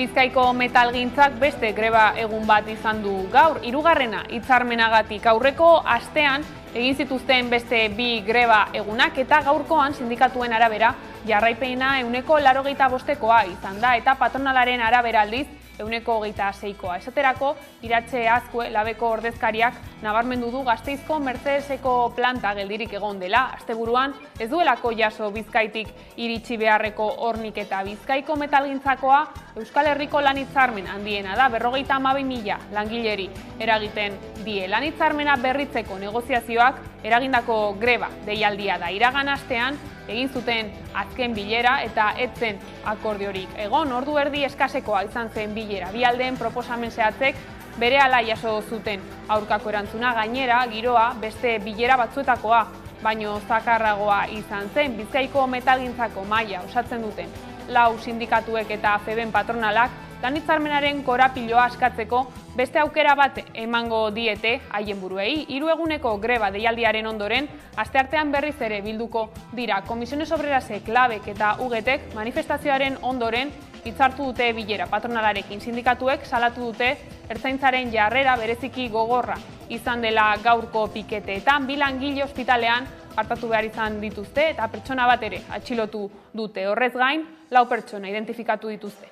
Bizkaiko metalgintzak beste greba egun bat izan du gaur, hirugarrena hitzarmenagatik. Aurreko astean egin zituzten beste 2 greba egunak eta gaurkoan sindikatuen arabera jarraipena 85%koa izan da eta patronalaren arabera aldiz 26%koa. Esaterako, Iratxe Azkue Labeko ordezkariak nabarmendu du Gasteizko Mercedeseko planta geldirik egon dela. Asteburuan ez duelako jaso Bizkaitik iritsi beharreko horniketa. Bizkaiko metalgintzakoa Euskal Herriko lan hitzarmen handiena da, 52.000 langileri eragiten die. Lan hitzarmena berritzeko negoziazioak eragindako greba deialdia da. Iragan astean egin zuten azken bilera eta etzen akordiorik egon. Ordu erdi eskasekoa izan zen bilera. Bi aldeen proposamen zehatzek berehala jaso zuten aurkako erantzuna. Gainera, giroa beste bilera batzuetakoa, baino zakarragoa izan zen. Bizkaiko metalgintzako mahaia osatzen duten 4 sindikatuek eta FEBen patronalak lan hitzarmenaren korapiloa askatzeko beste aukera bat emango diete haien buruei. 3 eguneko greba deialdiaren ondoren, asteartean berriz ere bilduko dira. Komisiones Obrerasek, Labek eta UGTek manifestazioaren ondoren hitzartu dute bilera patronalarekin. Sindikatuek salatu dute ertzaintzaren jarrera bereziki gogorra izan dela gaurko piketeetan. 2 langile ospitalean hartatu behar izan dituzte eta pertsona bat ere atxilotu dute. Horrez gain, 4 pertsona identifikatu dituzte.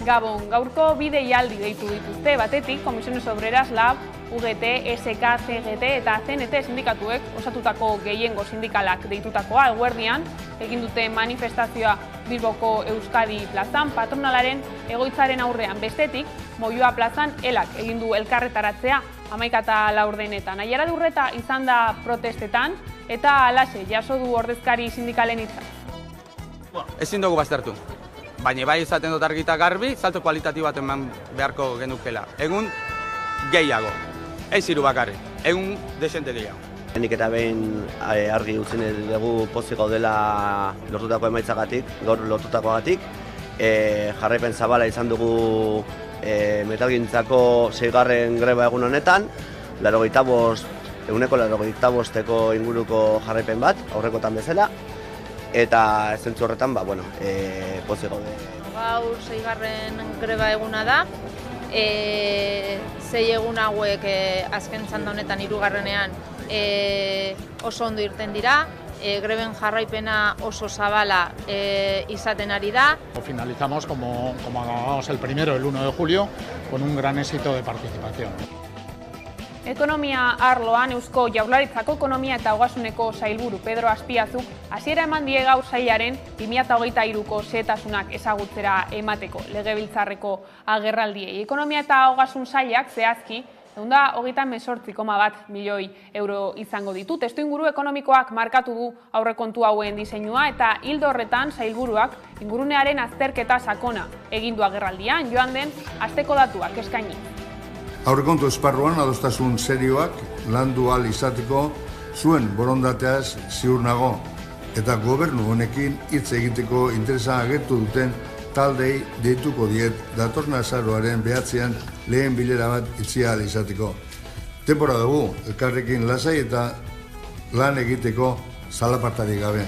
Gabon, gaurko 2 deialdi deitu dituzte. Batetik, Komisiones Obreras, Lab, UGT, SK, CGT eta CNT sindikatuek osatutako gehiengo sindikalak deitutakoa. Eguerdian egin dute manifestazioa Bilboko Euskadi plazan, patronalaren egoitzaren aurrean. Bestetik, Moyua plazan elak egin du elkarretaratzea 11:04 Aiara Durreta izan da protestetan eta halaxe jaso du ordezkari sindikalen hitza. Ezin dugu baztertu. Baina bai izaten dut argita garbi, salto kualitatibo bat eman beharko genukela. Egun gehiago, ez 3 bakarrik, egun desente gehiago. Nik eta behin argi utzien dugu pozik gaudela lortutako emaitzagatik, gaur lortutakoagatik. Jarraipen zabala izan dugu metalgintzako 6. greba egun honetan, 85%ko inguruko jarraipen bat, aurrekotan bezala. Eta zentzu horretan, pozik gaude. Gaur 6. greba eguna da. 6 egun hauek azken txanda honetan 3. Oso ondo irten dira. Greben jarraipena oso zabala izaten ari da. Finalizamos como acabamos el 1 de julio, con un gran éxito de participación. Ekonomia arloan Eusko Jaurlaritzako ekonomia eta ogasuneko sailburu Pedro Azpiazuk hasiera eman die gaur sailaren 2023ko xehetasunak ezagutzera emateko legebiltzarreko agerraldiei. Ekonomia eta ogasun sailak zehazki 128,1 milioi euro izango ditu. Testuinguru ekonomikoak markatu du aurrekontu hauen diseinua eta ildo horretan sailburuak ingurunearen azterketa sakona egin du agerraldian, joan den asteko datuak eskaini. Aurrekontu esparruan adostasun serioak landu ahal izateko zuen borondateaz ziur nago eta gobernu honekin hitz egiteko interesa agertu duten taldei deituko diet datorren azaroaren 9 lehen bilera bat itxi ahal izateko. Denbora dugu elkarrekin lasai eta lan egiteko zalapartarik gabe.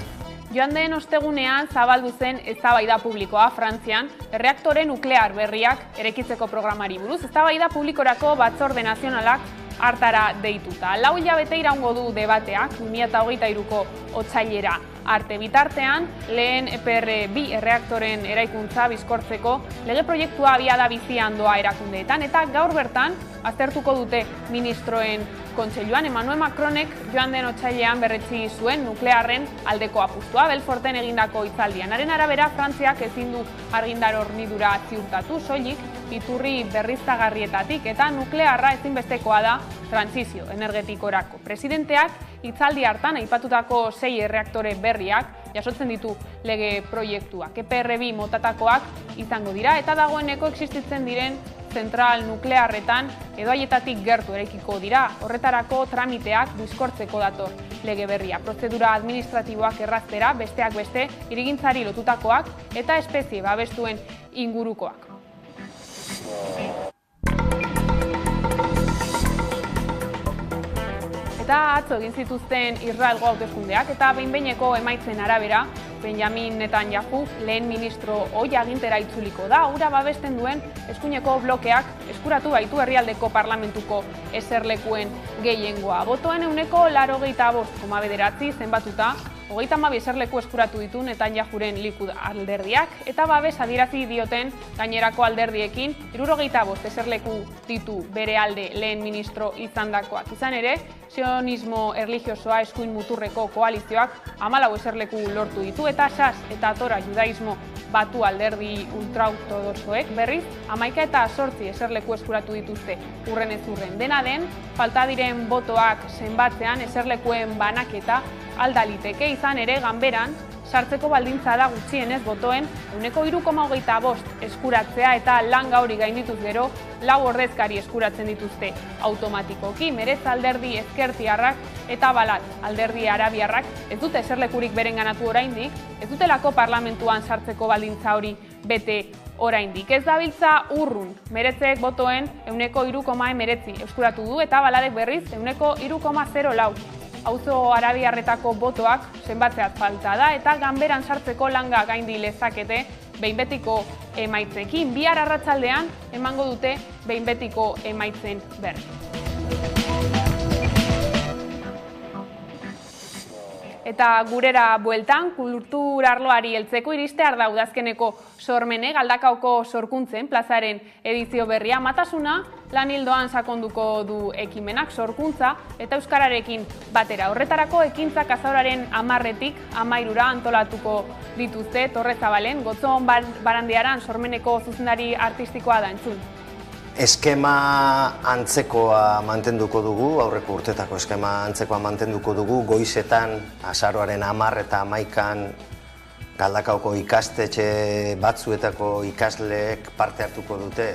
Joan den ostegunean zabaldu zen eztabaida publikoa Frantzian erreaktore nuklear berriak erekitzeko programari buruz. Eztabaida publikorako batzorde nazionalak hartara deituta. 4 hilabete iraungo du debateak 2023ko otsailera arte. Bitartean, lehen EPR2 erreaktoren eraikuntza bizkortzeko lege proiektua abiada bizian doa erakundeetan eta gaur bertan aztertuko dute ministroen kontseiluan. Emmanuel Macronek joan den otsailean berretsi zuen nuklearren aldeko apustua Belforten egindako hitzaldian. Haren arabera, Frantziak ezin du argindar hornidura ziurtatu, soilik iturri berriztagarrietatik eta nuklearra ezinbestekoa da trantsizio energetikorako. Presidenteak hitzaldi hartan aipatutako 6 erreaktore berriak jasotzen ditu lege proiektuak. EPR2 motatakoak izango dira eta dagoeneko existitzen diren zentral nuklearretan edo haietatik gertu eraikiko dira. Horretarako tramiteak bizkortzeko dator lege berria. Prozedura administratiboak erraztera, besteak beste, hirigintzari lotutakoak eta espezie babestuen ingurukoak. Eta atzo egin zituzten Israelgo hauteskundeak eta behin-behineko emaitzen arabera Benjamin Netanyahu lehen ministro ohi agintera itzuliko da, hura babesten duen eskuineko blokeak eskuratu baitu herrialdeko parlamentuko eserlekuen gehiengoa. Botoen 85,9 zenbatuta, 32 eserleku eskuratu ditu Netanyahuren Likud alderdiak, eta babes adierazi dioten gainerako alderdiekin 75 eserleku ditu bere alde lehen ministro izandakoak. Izan ere, sionismo erlijiosoa eskuin muturreko koalizioak 14 eserleku lortu ditu, eta Shas eta Tora judaismo batu alderdi ultraortodoxoek berriz 11 eta 8 eserleku eskuratu dituzte urrenez urren. Dena den, falta diren botoak zenbatzean eserlekuen banaketa aldaliteke, izan ere ganberan sartzeko baldintza da gutxienez botoen 3,25 eskuratzea, eta langa hori gaindituz gero 4 ordezkari eskuratzen dituzte automatikoki. Meretz alderdi ezkertiarrak eta Balat alderdi arabiarrak ez dute eserlekurik berenganatu oraindik, ez dutelako parlamentuan sartzeko baldintza hori bete oraindik. Ez dabiltza urrun, Meretzek botoen 3,19 eskuratu du, eta Baladek berriz 3,04. Auzo arabiarretako botoak zenbatzeat falta da, eta ganberan sartzeko langa gaindi lezakete behin betiko emaitzekin. Bihar arratsaldean emango dute behin betiko emaitzen berri. Eta gurera bueltan, kultur arloari heltzeko iristear da udazkeneko sormene Galdakaoko sorkuntzen plazaren edizio berria. Matasuna lan ildoan sakonduko du ekimenak, sorkuntza eta euskararekin batera. Horretarako ekintzak azaroaren 10-etik 13 antolatuko dituzte Torrezabalen. Gotzon Barandiaran sormeneko zuzendari artistikoa da entzun. Eskema antzekoa mantenduko dugu, aurreko urtetako eskema antzekoa mantenduko dugu, goizetan azaroaren 10 eta 11an Galdakaoko ikastetxe batzuetako ikasleek parte hartuko dute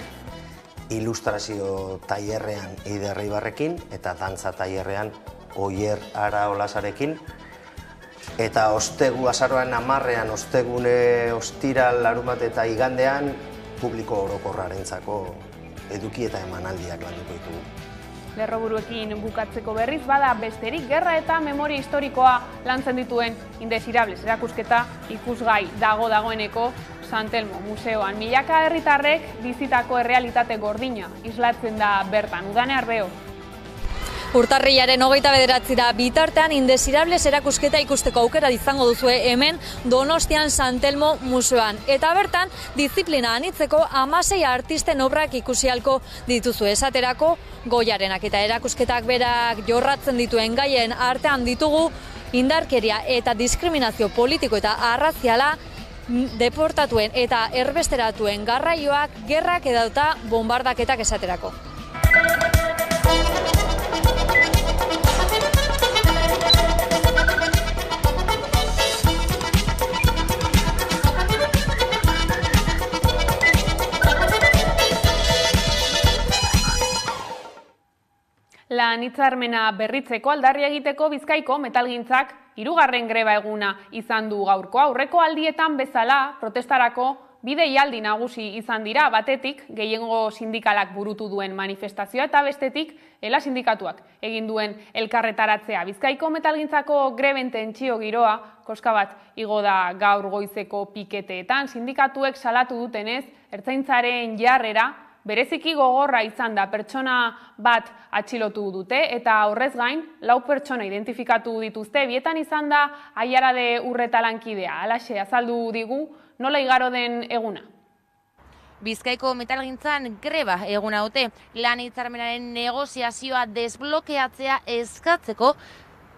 ilustrazio tailerrean Eider Eibarrekin eta dantza tailerrean Oier Ara Olasarekin. Eta azaroaren 10ean, ostegune, ostiral, larunbat eta igandean publiko orokorrarentzako eduki eta emanaldiak landuko ditugu. Lerroburuekin bukatzeko berriz bada besterik, gerra eta memoria historikoa lantzen dituen Indesirables erakusketa ikusgai dagoeneko San Telmo museoan. Milaka herritarrek bizitako errealitate gordina islatzen da bertan. Udane Arbeo. Urtarrilaren 29 bitartean Indesirables erakusketa ikusteko aukera izango duzue hemen Donostian San Telmo museoan. Eta bertan, diziplina anitzeko 16 artisten obrak ikusialko dituzu. Esaterako Goiarenak eta erakusketak berak jorratzen dituen gaien artean ditugu indarkeria eta diskriminazio politiko eta arraziala, deportatuen eta erbesteratuen garraioak, gerrak edota bombardaketak esaterako. Lan hitzarmena berritzeko aldarria egiteko Bizkaiko metalgintzak 3. greba eguna izan du gaurko. Aurreko aldietan bezala protestarako bi deialdi nagusi izan dira, batetik gehiengo sindikalak burutu duen manifestazioa eta bestetik ELA sindikatuak egin duen elkarretaratzea. Bizkaiko metalgintzako greben tentsio giroa koska bat igo da gaur goizeko piketeetan. Sindikatuek salatu dutenez, ertzaintzaren jarrera bereziki gogorra izan da, pertsona bat atxilotu dute eta horrez gain 4 pertsona identifikatu dituzte. Bietan izan da Aiarade Urreta lankidea. Halaxe azaldu digu nola igaro den eguna. Bizkaiko metalgintzan greba eguna dute, lan hitzarmenaren negoziazioa desblokeatzea eskatzeko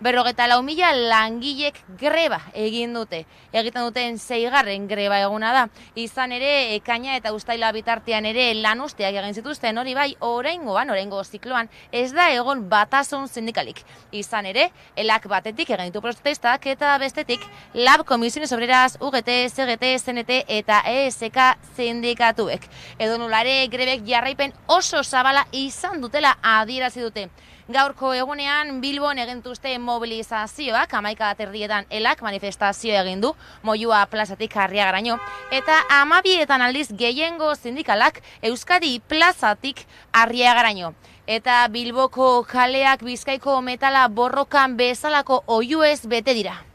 44.000 langilek greba egin dute. Egiten duten 6. greba eguna da. Izan ere, ekaina eta uztaila bitartean ere lanuzteak egin zituzten, hori bai, oraingo zikloan ez da egon batasun sindikalik. Izan ere, ELAK batetik egin ditu protestak eta bestetik LAB, Comisiones Obreras, UGT, CGT, CNT eta ESK sindikatuek. Edonulare grebek jarraipen oso zabala izan dutela adierazi dute. Gaurko egunean Bilbon egin dituzte mobilizazioak, 11:00 ELAK manifestazio egin du, Moyua plazatik Arriagaraino, eta 12:00 aldiz gehiengo sindikalak Euskadi plazatik Arriagaraino. Eta Bilboko kaleak Bizkaiko metala borrokan bezalako oihuez bete dira.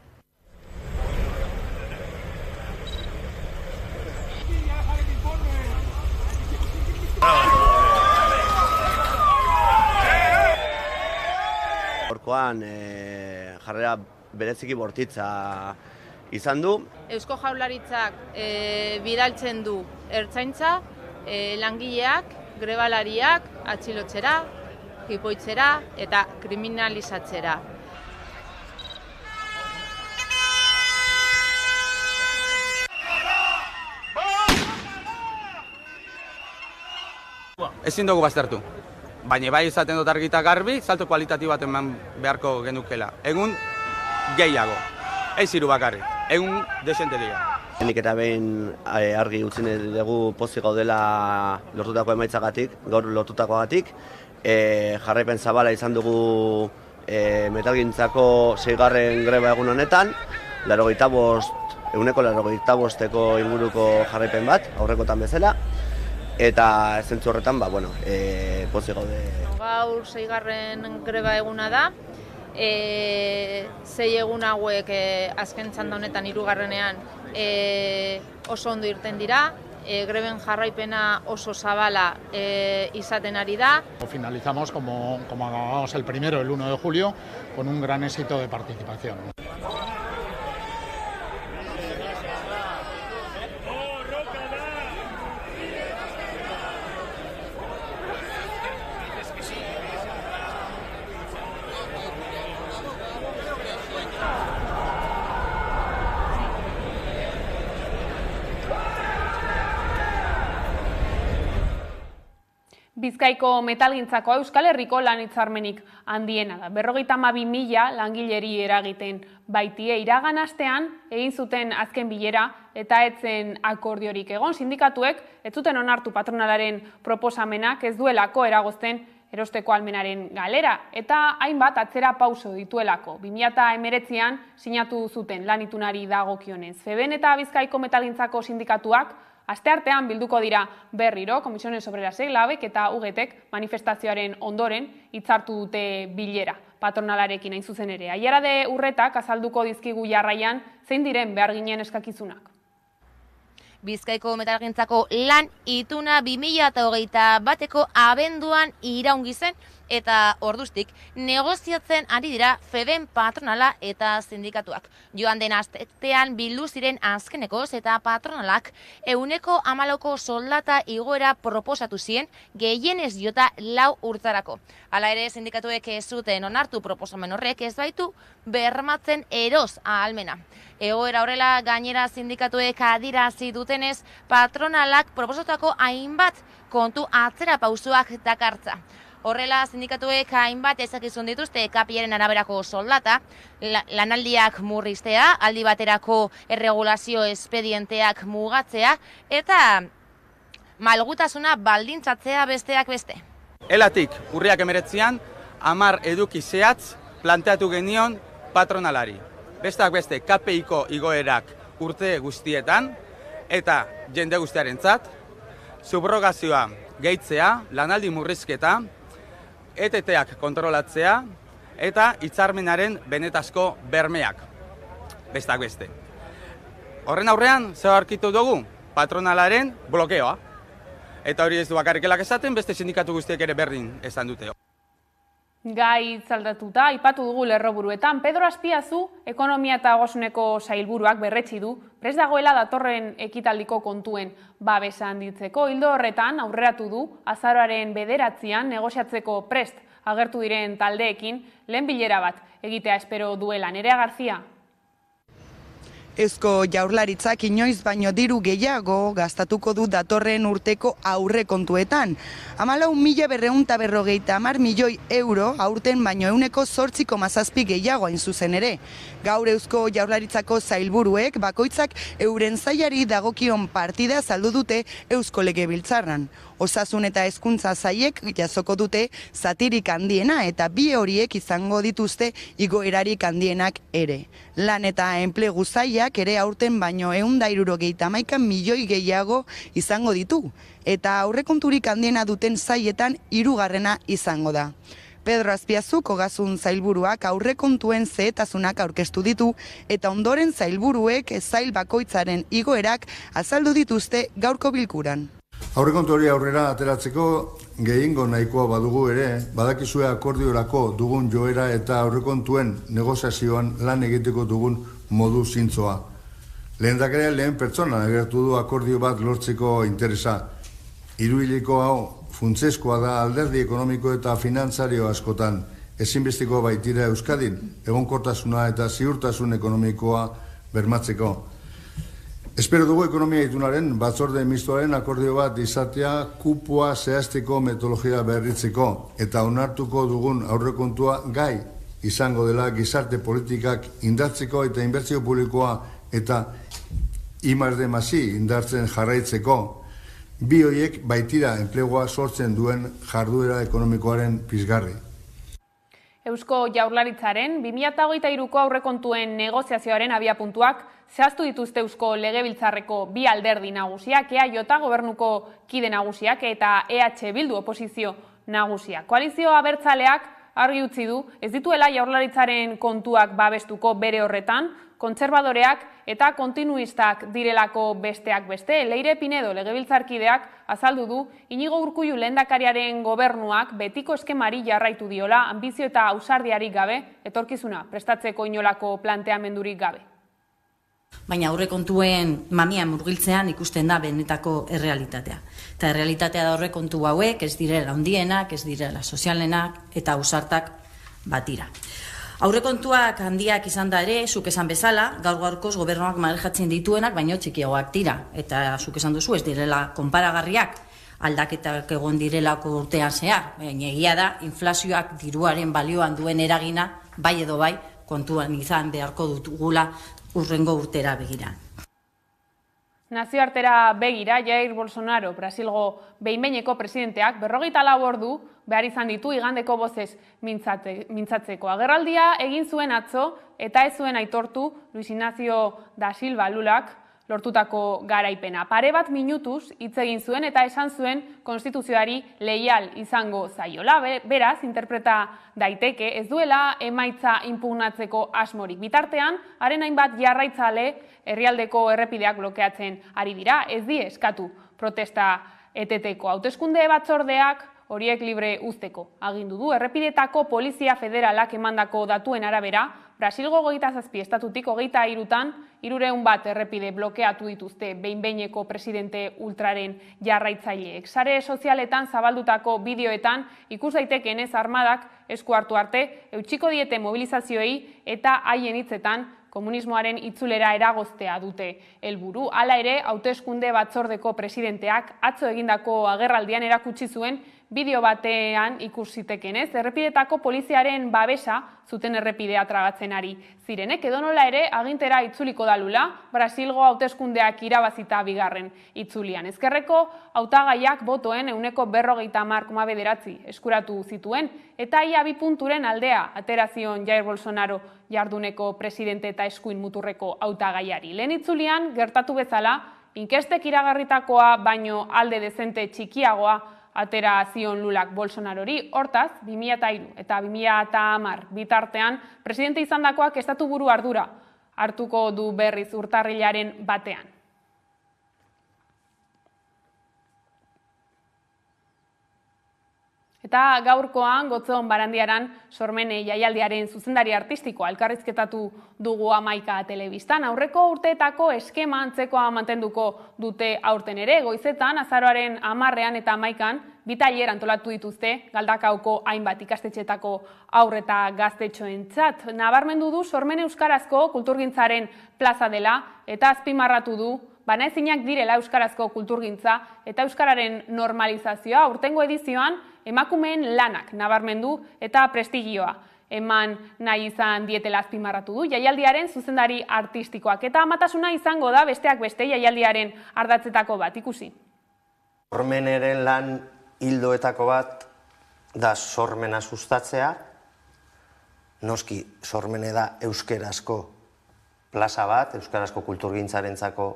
gaurkoan jarrera bereziki bortitza izan du. Eusko Jaurlaritzak bidaltzen du ertzaintza, langileak, grebalariak atxilotzera, jipoitzera eta kriminalizatzera. Ezin dugu baztertu, baina bai izaten dut argita garbi, salto kualitatibo bat eman beharko genukela. Egun gehiago, ez hiru bakarrik, egun desente gehiago. Nik eta behin argi utzi dugu pozik gaudela lortutako emaitzagatik, gaur lortutakoagatik. Jarraipen zabala izan dugu metalgintzako 6. greba egun honetan, ehuneko 85% inguruko jarraipen bat, aurrekotan bezala. Eta zentzu horretan, pozik gaude. Gaur 6. greba eguna da, 6 egun hauek azken txanda honetan 3. Oso ondo irten dira, greben jarraipena oso zabala izaten ari da. Finalizamos como acabamos el 1, el 1 de julio, con un gran éxito de participación. Bizkaiko metalgintzako Euskal Herriko lan hitzarmenik handiena da. 52.000 langileri eragiten baitie. Iragan astean egin zuten azken bilera eta etzen akordiorik egon. Sindikatuek ez zuten onartu patronalaren proposamenak, ez duelako eragozten erosteko ahalmenaren galera eta hainbat atzera pauso dituelako. 2019an sinatu zuten lan itunari dagokionez. FEBEN eta Bizkaiko metalgintzako sindikatuak asteartean bilduko dira berriro, Komisiones Obrerasek, LABek eta UGTek manifestazioaren ondoren hitzartu dute bilera patronalarekin hain zuzen ere. Aiarade Urretak azalduko dizkigu jarraian zein diren behar ginen eskakizunak. Bizkaiko metalgintzako lan ituna 2021ko abenduan iraungi zen eta orduztik negoziatzen ari dira FEBEN patronala eta sindikatuak. Joan den astean bildu ziren azkenekoz eta patronalak 14% soldata igoera proposatu zien gehienez jota 4 urtarako. Hala ere sindikatuek ez zuten onartu proposamen horrek ez baitu bermatzen eros ahalmena. Egoera horrela gainera sindikatuek adierazi dutenez patronalak proposatutako hainbat kontu atzera pausoak dakartza. Horrela, sindikatuek hainbat ezakizun dituzte KPIaren araberako soldata, lanaldiak murriztea, aldi baterako erregulazio espedienteak mugatzea eta malgutasuna baldintzatzea besteak beste. Elatik, urriak 19an, 10 eduki zehatz planteatu genion patronalari. Besteak beste, KPIko igoerak urte guztietan eta jende guztiarentzat, subrogazioa gehitzea, lanaldi murrizketa, ETTak kontrolatzea eta hitzarmenaren benetazko bermeak, besteak beste. Horren aurrean, zer aurkitu dugu? Patronalaren blokeoa. Eta hori ez du bakarrikelak esaten, beste sindikatu guztiek ere berdin esan dute. Gai zaldatuta, aipatu dugu lerroburuetan, Pedro Azpiazu, ekonomia eta ogasuneko sailburuak berretsi du, prest dagoela datorren ekitaldiko kontuen babesa handitzeko. Ildo horretan, aurreratu du, azaroaren 9an negoziatzeko prest agertu diren taldeekin, lehen bilera bat egitea espero duela. Nerea Garzia. Eusko Jaurlaritzak inoiz baino diru gehiago gastatuko du datorren urteko aurrekontuetan. 14.250 milioi euro aurten baino 8,7% gehiago hain zuzen ere. Gaur Eusko Jaurlaritzako sailburuek bakoitzak euren sailari dagokion partida saldu dute Eusko Legebiltzarran. Osasun eta hezkuntza sailek jasoko dute zatirik handiena eta bi horiek izango dituzte igoerarik handienak ere. Lan eta enplegu sailak ere aurten baino 171 milioi gehiago izango ditu eta aurrekonturik handiena duten sailetan 3. izango da. Pedro Azpiazuk ogasun sailburuak aurrekontuen zehetasunak aurkeztu ditu eta ondoren sailburuek sail bakoitzaren igoerak azaldu dituzte gaurko bilkuran. Aurrekontu hori aurrera ateratzeko gehiengo nahikoa badugu ere, badakizue akordiorako dugun joera eta aurrekontuen negoziazioan lan egiteko dugun modu zintzoa. Lehendakaria lehen pertsona agertu du akordio bat lortzeko interesa. Hiruhileko hau funtsezkoa da alderdi ekonomiko eta finantzario askotan, ezinbesteko baitira Euskadin, egonkortasuna eta ziurtasun ekonomikoa bermatzeko. Espero dugu ekonomia itunaren batzorde mistoaren akordio bat izatea kupoa zehazteko metodologia berritzeko eta onartuko dugun aurrekontua gai izango dela gizarte politikak indartzeko eta inbertsio publikoa eta I+D+I indartzen jarraitzeko. Bi horiek baitira enplegua sortzen duen jarduera ekonomikoaren pizgarri. Eusko Jaurlaritzaren 2023ko aurrekontuen negoziazioaren abiapuntuak zehaztu dituzte Eusko Legebiltzarreko bi alderdi nagusiak, EAJ gobernuko kide nagusiak eta EH Bildu oposizio nagusia. Koalizio abertzaleak argi utzi du ez dituela Jaurlaritzaren kontuak babestuko bere horretan, kontserbadoreak eta kontinuistak direlako besteak beste. Leire Pinedo legebiltzarkideak azaldu du Inigo Urkullu lehendakariaren gobernuak betiko eskemari jarraitu diola, anbizio eta ausardiarik gabe, etorkizuna prestatzeko inolako planteamendurik gabe. Baina aurrekontuen mamia murgiltzean ikusten da benetako errealitatea. Eta errealitatea da aurrekontu hauek ez direla handienak, ez direla sozialenak eta ausartak batira. Aurrekontuak handiak izan da ere, zuk esan bezala, gaur-gaurkoz gobernuak manejatzen dituenak, baino txikiagoak dira. Eta zuk esan duzu ez direla konparagarriak, aldaketak egon direlako urtean zehar. Baina egia da, inflazioak diruaren balioan duen eragina, bai edo bai, kontuan izan beharko dutugula urrengo urtera begira. Nazioartera begira, Jair Bolsonaro, Brasilgo behin-behineko presidenteak 44 ordu behar izan ditu igandeko bozez mintzatzeko. Agerraldia egin zuen atzo eta ez zuen aitortu Luis Ignacio da Silva Lulak lortutako garaipena. Pare bat minutuz hitz egin zuen eta esan zuen konstituzioari leial izango zaiola. Beraz, interpreta daiteke ez duela emaitza inpugnatzeko asmorik. Bitartean, haren hainbat jarraitzale herrialdeko errepideak blokeatzen ari dira, ez die eskatu protesta eteteko. Hauteskunde batzordeak horiek libre uzteko agindu du. Errepideetako Polizia Federalak emandako datuen arabera, Brasilgo 27 estatutik 23-tan 301 errepide blokeatu dituzte behin-behineko presidente ultraren jarraitzaileek. Sare sozialetan zabaldutako bideoetan ikus daitekenez armadak esku hartu arte eutsiko diete mobilizazioei eta haien hitzetan komunismoaren itzulera eragoztea dute helburu. Hala ere, hauteskunde batzordeko presidenteak atzo egindako agerraldian erakutsi zuen bideo batean ikus zitekenez, errepidetako poliziaren babesa zuten errepidea tragatzen ari zirenek, edonola ere agintera itzuliko dalula, Brasilgo hauteskundeak irabazita bigarren itzulian. Ezkerreko hautagaiak botoen 40,9 eskuratu zituen, eta ia 2 punturen aldea aterazion Jair Bolsonaro jarduneko presidente eta eskuin muturreko hautagaiari. Lehen itzulian gertatu bezala, inkestek iragarritakoa baino alde dezente txikiagoa atera zion Lulak Bolsonarori. Hortaz, 2003 eta 2010 bitartean, presidente izandakoak estatu buru ardura hartuko du berriz urtarrilaren batean. Eta gaurkoan, Gotzon Barandiaran sormene jaialdiaren zuzendari artistikoa elkarrizketatu dugu Hamaika telebistan. Aurreko urteetako eskema antzekoa mantenduko dute aurten ere. Goizetan, azaroaren 10ean eta 11ean, bi tailer antolatu dituzte Galdakaoko hainbat ikastetxetako haur eta gaztetxoentzat. Nabarmendu du sormen euskarazko kulturgintzaren plaza dela eta azpimarratu du banaezinak direla euskarazko kulturgintza eta euskararen normalizazioa. Aurtengo edizioan emakumeen lanak nabarmendu eta prestigioa eman nahi izan dietela azpimarratu du jaialdiaren zuzendari artistikoak. Eta amatasuna izango da besteak beste jaialdiaren ardatzetako bat ikusi. Sormeneren lan hildoetako bat da sormena sustatzea. Noski sormene da euskarazko plaza bat, euskarazko kulturgintzarentzako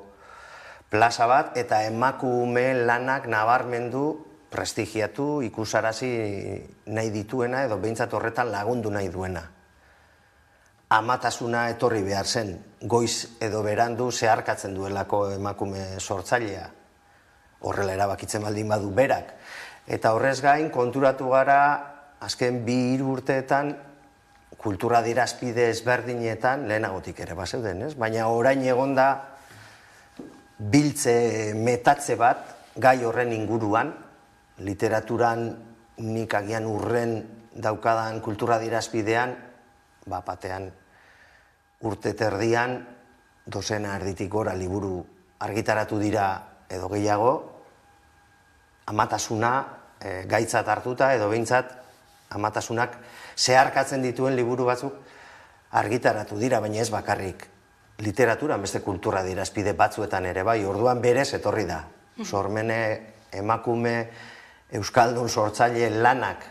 plaza bat, eta emakumeen lanak nabarmendu, prestigiatu, ikusarazi nahi dituena edo behintzat horretan lagundu nahi duena. Amatasuna etorri behar zen, goiz edo berandu zeharkatzen duelako emakume sortzailea. horrela erabakitzen baldin badu berak. Eta horrez gain, konturatu gara, azken 2-3 urteetan, kultura adierazpide ezberdinetan, lehenagotik ere bazeuden, ez? Baina orain egonda biltze metatze bat, gai horren inguruan, literaturan nik agian urren daukadan kultura adierazpidean, batean urte terdian, dozena erditik gora liburu argitaratu dira edo gehiago, amatasuna gaitzat hartuta edo behintzat amatasunak zeharkatzen dituen liburu batzuk argitaratu dira, baina ez bakarrik literaturan, beste kultura adierazpide batzuetan ere bai, orduan berez etorri da. Sormene, emakume, euskaldun sortzaile lanak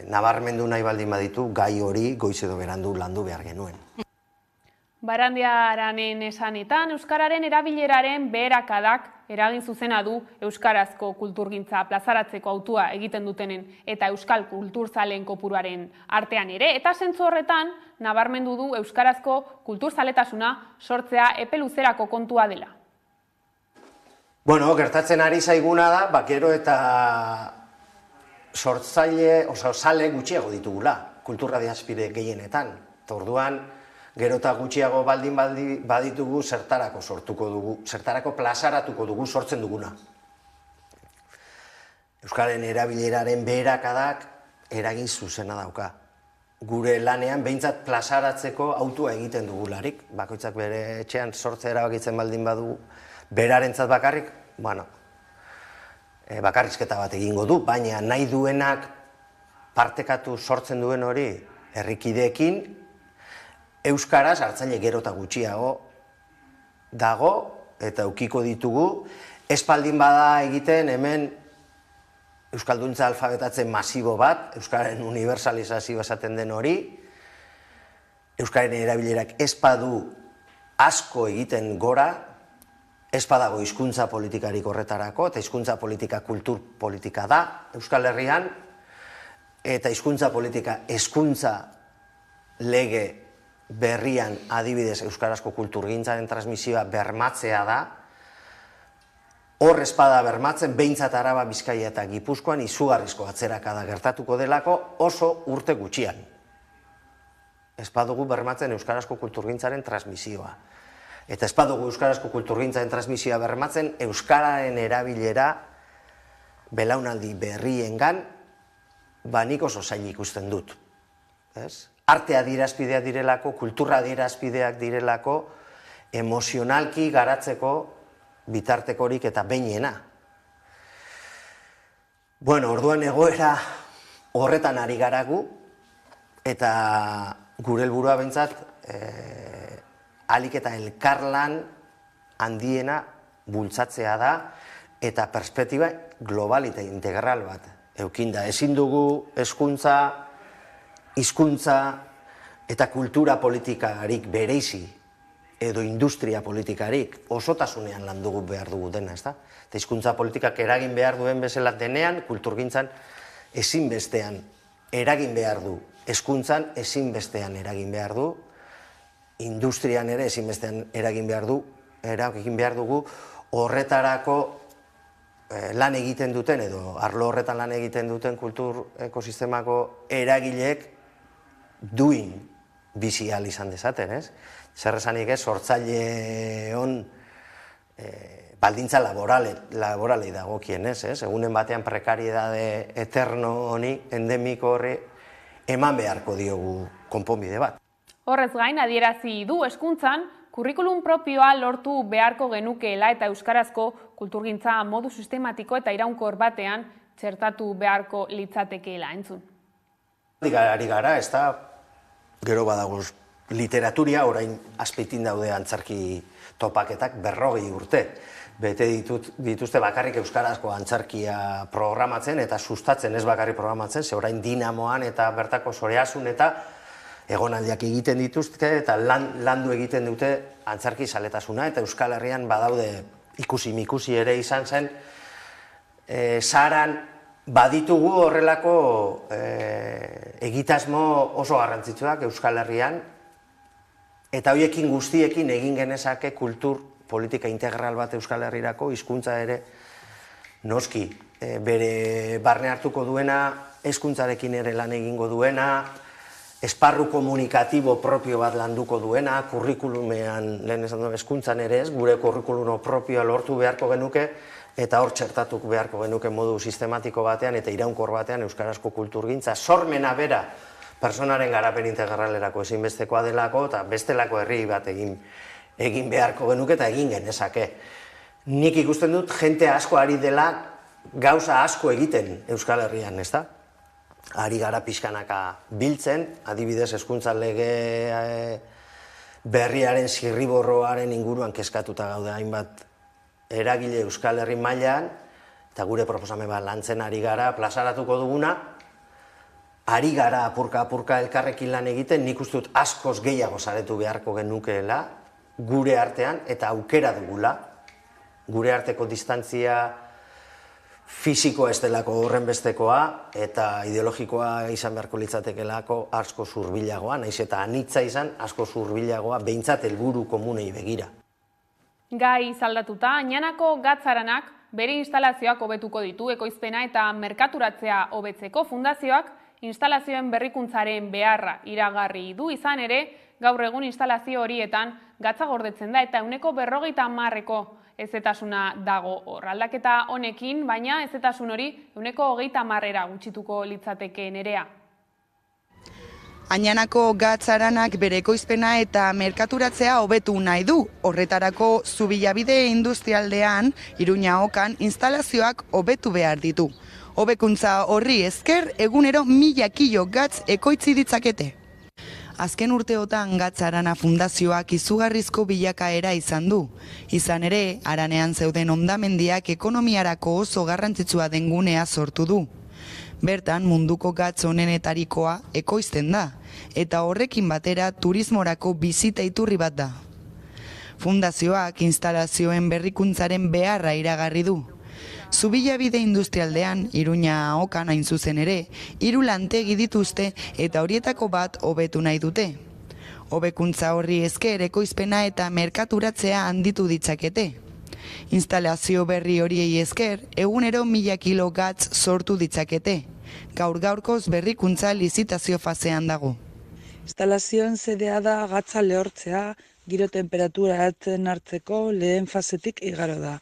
nabarmendu nahi baldin baditu, gai hori goiz edo berandu landu behar genuen. Barandiaranen esanetan, euskararen erabileraren beherakadak eragin zuzena du euskarazko kulturgintza plazaratzeko hautua egiten dutenen eta euskal kulturzaleen kopuruaren artean ere, eta zentzu horretan nabarmendu du euskarazko kulturzaletasuna sortzea epe luzerako kontua dela. Bueno, gertatzen ari zaiguna da, gero eta sortzaile, zale gutxiago ditugula, kultura adierazpide gehienetan. Orduan, gero eta gutxiago baldin baditugu zertarako sortuko dugu, zertarako plazaratuko dugu sortzen duguna. Euskaren erabileraren beherakadak eragin zuzena dauka. Gure lanean behintzat plazaratzeko autua egiten dugularik. Bakoitzak bere etxean sortzea erabakitzen baldin badu berarentzat bakarrik, bueno, bakarrizketa bat egingo du, baina nahi duenak partekatu sortzen duen hori herrikideekin, euskaraz hartzaile gero eta gutxiago dago eta eukiko ditugu, espaldin bada egiten hemen euskalduntza alfabetatzen masibo bat, euskararen universalizazio esaten den hori, euskararen erabilerak espadu asko egiten gora, espadago hizkuntza politikarik horretarako, eta hizkuntza politika kultur politika da Euskal Herrian, eta hizkuntza politika hezkuntza lege berrian adibidez euskarazko kulturgintzaren transmisioa bermatzea da, hor espada bermatzen, behintzat Araba, Bizkaia eta Gipuzkoan izugarrizko atzerakada gertatuko delako oso urte gutxian. Espadugu bermatzen euskarazko kulturgintzaren transmisioa. Eta espadugu euskarazko kulturgintzaren transmisioa bermatzen euskararen erabilera belaunaldi berriengan nik oso zain ikusten dut. Arte adierazpideak direlako, kultura adierazpideak direlako, emozionalki garatzeko bitartekorik eta behinena. Bueno, orduan egoera horretan ari garagu, eta gure helburua behintzat ahalik eta elkarlan handiena bultzatzea da, eta perspektiba global eta integral bat eukinda. Ezin dugu hezkuntza, hizkuntza eta kultura politikarik bereizi edo industria politikarik osotasunean landu behar dugu dena, ezta? Eta hizkuntza politikak eragin behar duen bezala denean, kulturgintzan ezinbestean eragin behar du, hezkuntzan ezinbestean eragin behar du, industrian ere ezinbestean eragin behar dugu, horretarako lan egiten duten edo arlo horretan lan egiten duten kultur ekosistemako eragileek duin bizi ahal izan dezaten, ez? Zer esanik ez, sortzaile hon baldintza laboralei dagokien, ez? Egunen batean prekariedade eterno honi, endemiko horri, eman beharko diogu konponbide bat. Horrez gain, adierazi du hezkuntzan, kurrikulum propioa lortu beharko genukeela eta euskarazko kulturgintza modu sistematiko eta iraunkor batean txertatu beharko litzatekeela entzun. Ari gara, ez da, gero badago literaturia, orain azpeitin daude antzarki topaketak 40 urte. Bete dituzte bakarrik euskarazko antzarkia programatzen eta sustatzen ez bakarrik programatzen, ze orain Dinamoan eta bertako Zoreasun eta egonaldiak egiten dituzte eta landu egiten dute antzarki zaletasuna, eta Euskal Herrian badaude ikusi-mikusi ere izan zen, Zaharan baditugu horrelako egitasmo oso garrantzitsuak Euskal Herrian, eta horiekin guztiekin egin genezake kultur politika integral bat Euskal Herrirako, hizkuntza ere noski bere barne hartuko duena, hezkuntzarekin ere lan egingo duena, esparru komunikatibo propio bat landuko duena, kurrikulumean, lehen esan duen, hezkuntzan ere ez, gure kurrikulumo propioa lortu beharko genuke, eta hor txertatuk beharko genuke modu sistematiko batean eta iraunkor batean euskarazko kulturgintza, sormena bera personaren garapen integralerako ezinbestekoa delako, eta bestelako herri bat egin beharko genuke eta egin genezake. Nik ikusten dut, jente asko ari dela gauza asko egiten Euskal Herrian, ez da? Ari gara pixkanaka biltzen, adibidez hezkuntza lege berriaren zirriborroaren inguruan kezkatuta gaude hainbat eragile Euskal Herri mailan, eta gure proposamen bat lantzen ari gara, plazaratuko duguna, ari gara apurka elkarrekin lan egiten, nik uste dut askoz gehiago saretu beharko genukeela, gure artean, eta aukera dugula, gure arteko distantzia fisiko ez delako horren bestekoa, eta ideologikoa izan beharko litzatekelako asko zurbilagoa, naiz eta anitza izan asko zurbilagoa, behintzat helburu komunei begira. Gai zaldatuta, Añanako gatzaranak bere instalazioak hobetuko ditu ekoizpena eta merkaturatzea hobetzeko fundazioak instalazioen berrikuntzaren beharra iragarri du, izan ere, gaur egun instalazio horietan gatza gordetzen da eta 50%ko ezetasuna dago hor. Aldaketa honekin, baina ezetasun hori 20%ra gutxituko litzateke Nerea. Añanako gatzaranak bere ekoizpena eta merkaturatzea hobetu nahi du. Horretarako Zubilabide industrialdean, Iruña Okan, instalazioak hobetu behar ditu. Hobekuntza horri esker, egunero 1000 kilo gatz ekoitzi ditzakete. Azken urteotan Gatzarana Fundazioak izugarrizko bilakaera izan du. Izan ere, haranean zeuden hondamendiak ekonomiarako oso garrantzitsua den gunea sortu du. Bertan munduko gatz onenetarikoa ekoizten da, eta horrekin batera turismorako bizita iturri bat da. Fundazioak instalazioen berrikuntzaren beharra iragarri du. Zubilabide industrialdean, Iruña Okan hain zuzen ere, 3 lantegi dituzte eta horietako bat hobetu nahi dute. Hobekuntza horri esker ekoizpena eta merkaturatzea handitu ditzakete. Instalazio berri horiei esker, egunero 1000 kilo gatz sortu ditzakete. Gaur-gaurkoz berrikuntza lizitazio fasean dago. Instalazioen zedea da gatza lehortzea, giro temperatura hartzeko lehen fasetik igaro da.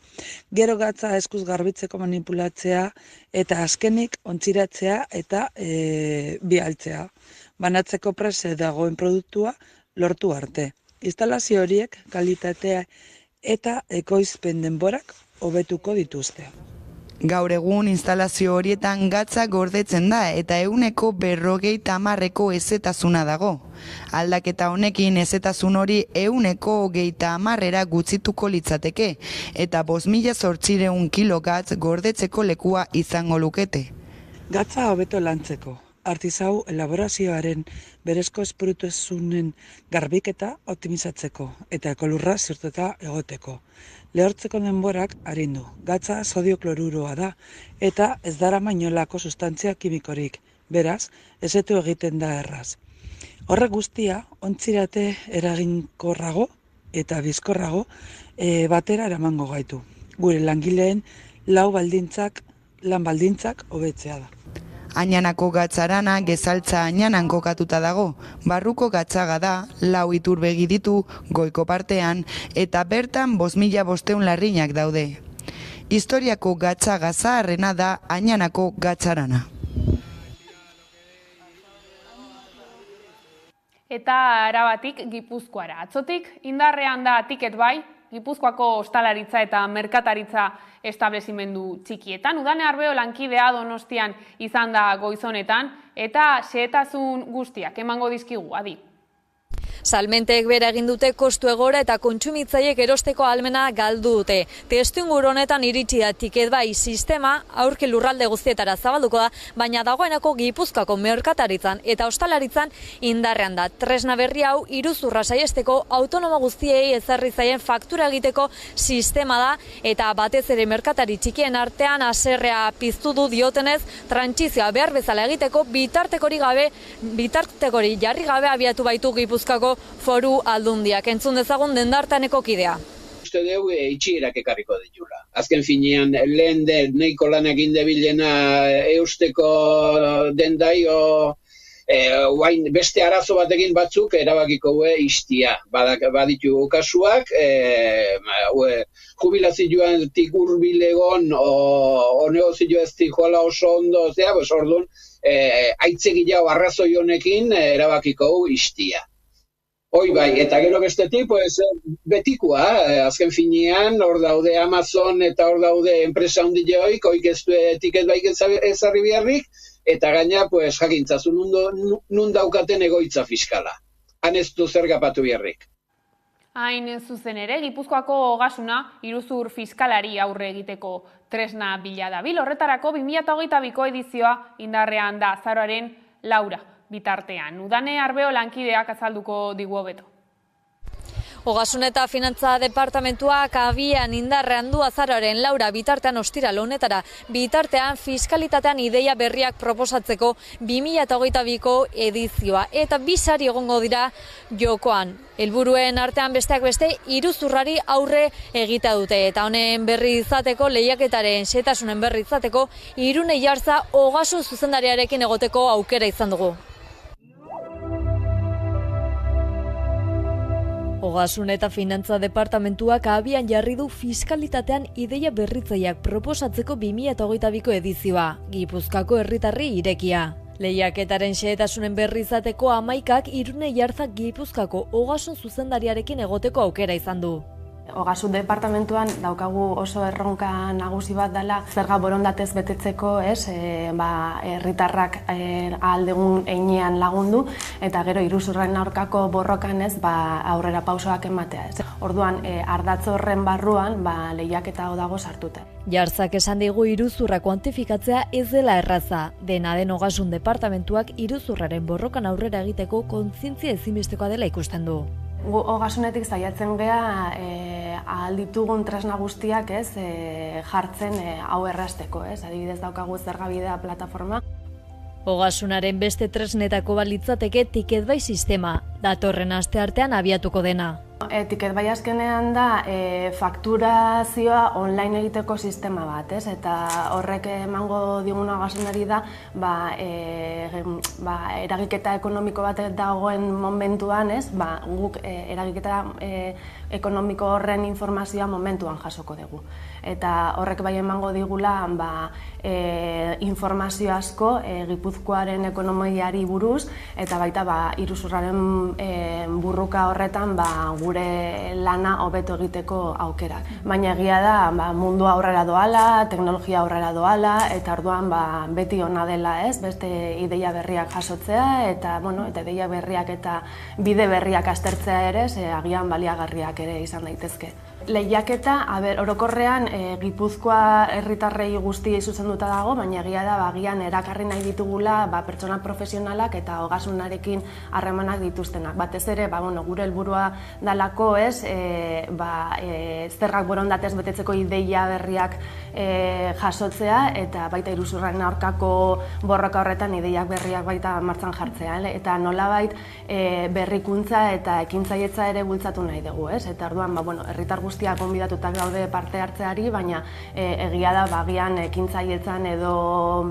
Gero gatza eskuz garbitzeko manipulatzea eta azkenik ontziratzea eta bialtzea. Banatzeko prese dagoen produktua lortu arte. Instalazio horiek kalitatea eta ekoizpen denborak hobetuko dituzte. Gaur egun instalazio horietan gatza gordetzen da eta 50%ko ezetasuna dago. Aldaketa honekin ezetasun hori 130%ra gutxituko litzateke eta 5.800 kilo gatz gordetzeko lekua izango lukete. Gatza hobeto lantzeko, artisau elaborazioaren berezko espirituezunen garbiketa optimizatzeko eta ekolurra zirtuta egoteko. Lehortzeko denborak arindu, gatza sodio kloruroa da eta ez dara mainolako sustantzia kimikorik, beraz, ezetu egiten da erraz. Horrek guztia, ontzirate eraginkorrago eta bizkorrago batera eramango gaitu. Gure langileen lan baldintzak hobetzea da. Añanako gatzarana Gezaltza Añanan kokatuta dago. Barruko gatzaga da, 4 iturbegi ditu, goiko partean, eta bertan 5.500 larrinak daude. Historiako gatzaga zaharrena da Añanako gatzarana. Eta Arabatik Gipuzkoara. Atzotik indarrean da tiket bai, Gipuzkoako ostalaritza eta merkataritza establezimendu txikietan. Udane Arbeo lankidea Donostian izan da goizonetan eta xehetasun guztiak emango dizkigu, adi. Salmenteek bera egin dute kostu egora eta kontsumitzaileek erosteko ahalmena galdu dute. Testuinguru honetan iritsi da tiket bai sistema aurki lurralde guztietara zabalduko da, baina dagoenako Gipuzkoako merkataritzan eta ostalaritzan indarrean da. Tresna berri hau iruzurra saihesteko autonomo guztiei ezarri zaien faktura egiteko sistema da eta batez ere merkatari txikien artean haserrea piztu du diotenez trantsizioa behar bezala egiteko bitartekori jarri gabe abiatu baitu Gipuzkoako Foru Aldundiak. Entzun dezagun Dendartaneko kidea. uste dugu itxierak ekarriko ditula. Azken finean, lehen neiko lan egin debilena eusteko den daio, beste arazo batekin batzuk erabakiko istia. Baditu kasuak, jubilazioatik hurbilegon o negozioa ez joala oso ondo, orduan, aitzegila arrazoi honekin erabakiko istia. Hoi bai, eta gero bestetik, betikoa, azken finean, hor daude Amazon eta hor daude enpresa hundileoik, hoik ez du etiket baik ezarri biharrik, eta gaina, jakintzazu nun daukaten egoitza fiskala. Han ez du zer gapatu biharrik. Hain zuzen ere, Gipuzkoako Ogasuna iruzur fiskalari aurre egiteko tresna bila dabil. Horretarako 2022ko edizioa indarrean da azaroaren 4 bitartean. Udane Arbeo lankideak azalduko digu hobeto. Ogasun eta Finantza Departamentuak abian indarrean du azaroaren 4 bitartean ostiral honetara. Bitartean fiskalitatean ideia berriak proposatzeko 2022ko edizioa. Eta 2 sari egongo dira jokoan. Helburuen artean besteak beste iruzurrari aurre egitea dute. Eta honen berri izateko, lehiaketaren xehetasunen berri izateko, Irune Jartza Ogasun zuzendariarekin egoteko aukera izan dugu. Ogasun eta Finantza Departamentuak abian jarri du fiskalitatean ideia berritzaileak proposatzeko 2022ko edizioa, Gipuzkoako herritarri irekia. Lehiaketaren xehetasunen berri izateko 11ak Irune Jartza Gipuzkoako Ogasun zuzendariarekin egoteko aukera izan du. Ogasun departamentuan daukagu oso erronka nagusi bat dela zerga borondatez betetzeko, herritarrak ahaldegun heinean lagundu eta gero iruzurraren aurkako borrokan aurrera pausoak ematea. Orduan, ardatz horren barruan lehiaketa hau dago sartuta. Jartzak esan digu iruzurra kuantifikatzea ez dela erraza. Dena den Ogasun departamentuak iruzurraren borrokan aurrera egiteko kontzientzia ezinbestekoa dela ikusten du. Gu Ogasunetik saiatzen gea ahal ditugun tresna guztiak jartzen hau errazteko. Adibidez daukagu Zergabidea plataforma. Ogasunaren beste tresnetako litzateke TicketBuy sistema, datorren asteartean abiatuko dena. TicketBuy azkenean da fakturazioa online egiteko sistema bat, eta horrek emango diguna Ogasunari da eragiketa ekonomiko bat dagoen momentuan, guk eragiketa ekonomiko horren informazioa momentuan jasoko dugu. Eta horrek bai emango digula informazio asko Gipuzkoaren ekonomiari buruz, eta baita iruzurraren burruka horretan gure lana hobeto egiteko aukerak. Baina egia da mundu aurrera doala, teknologia aurrera doala, eta orduan beti ona dela beste ideia berriak jasotzea, eta ideia berriak eta bide berriak aztertzea ere, agian baliagarriak ere izan daitezke. Lehiaketa, orokorrean Gipuzkoa herritarrei guztiei zuzenduta dago, baina egia da agian erakarri nahi ditugula pertsona profesionalak eta Ogasunarekin harremanak dituztenak. Batez ere, gure helburua dalako zergak borondatez betetzeko ideia berriak jasotzea, eta baita iruzurraren aurkako borroka horretan ideiak berriak baita martxan jartzea. Eta nolabait berrikuntza eta ekintzailetza ere bultzatu nahi dugu. Eta orduan, herritar guztiak gonbidatutak daude parte hartzeari, baina egia da agian ekintzailetzan edo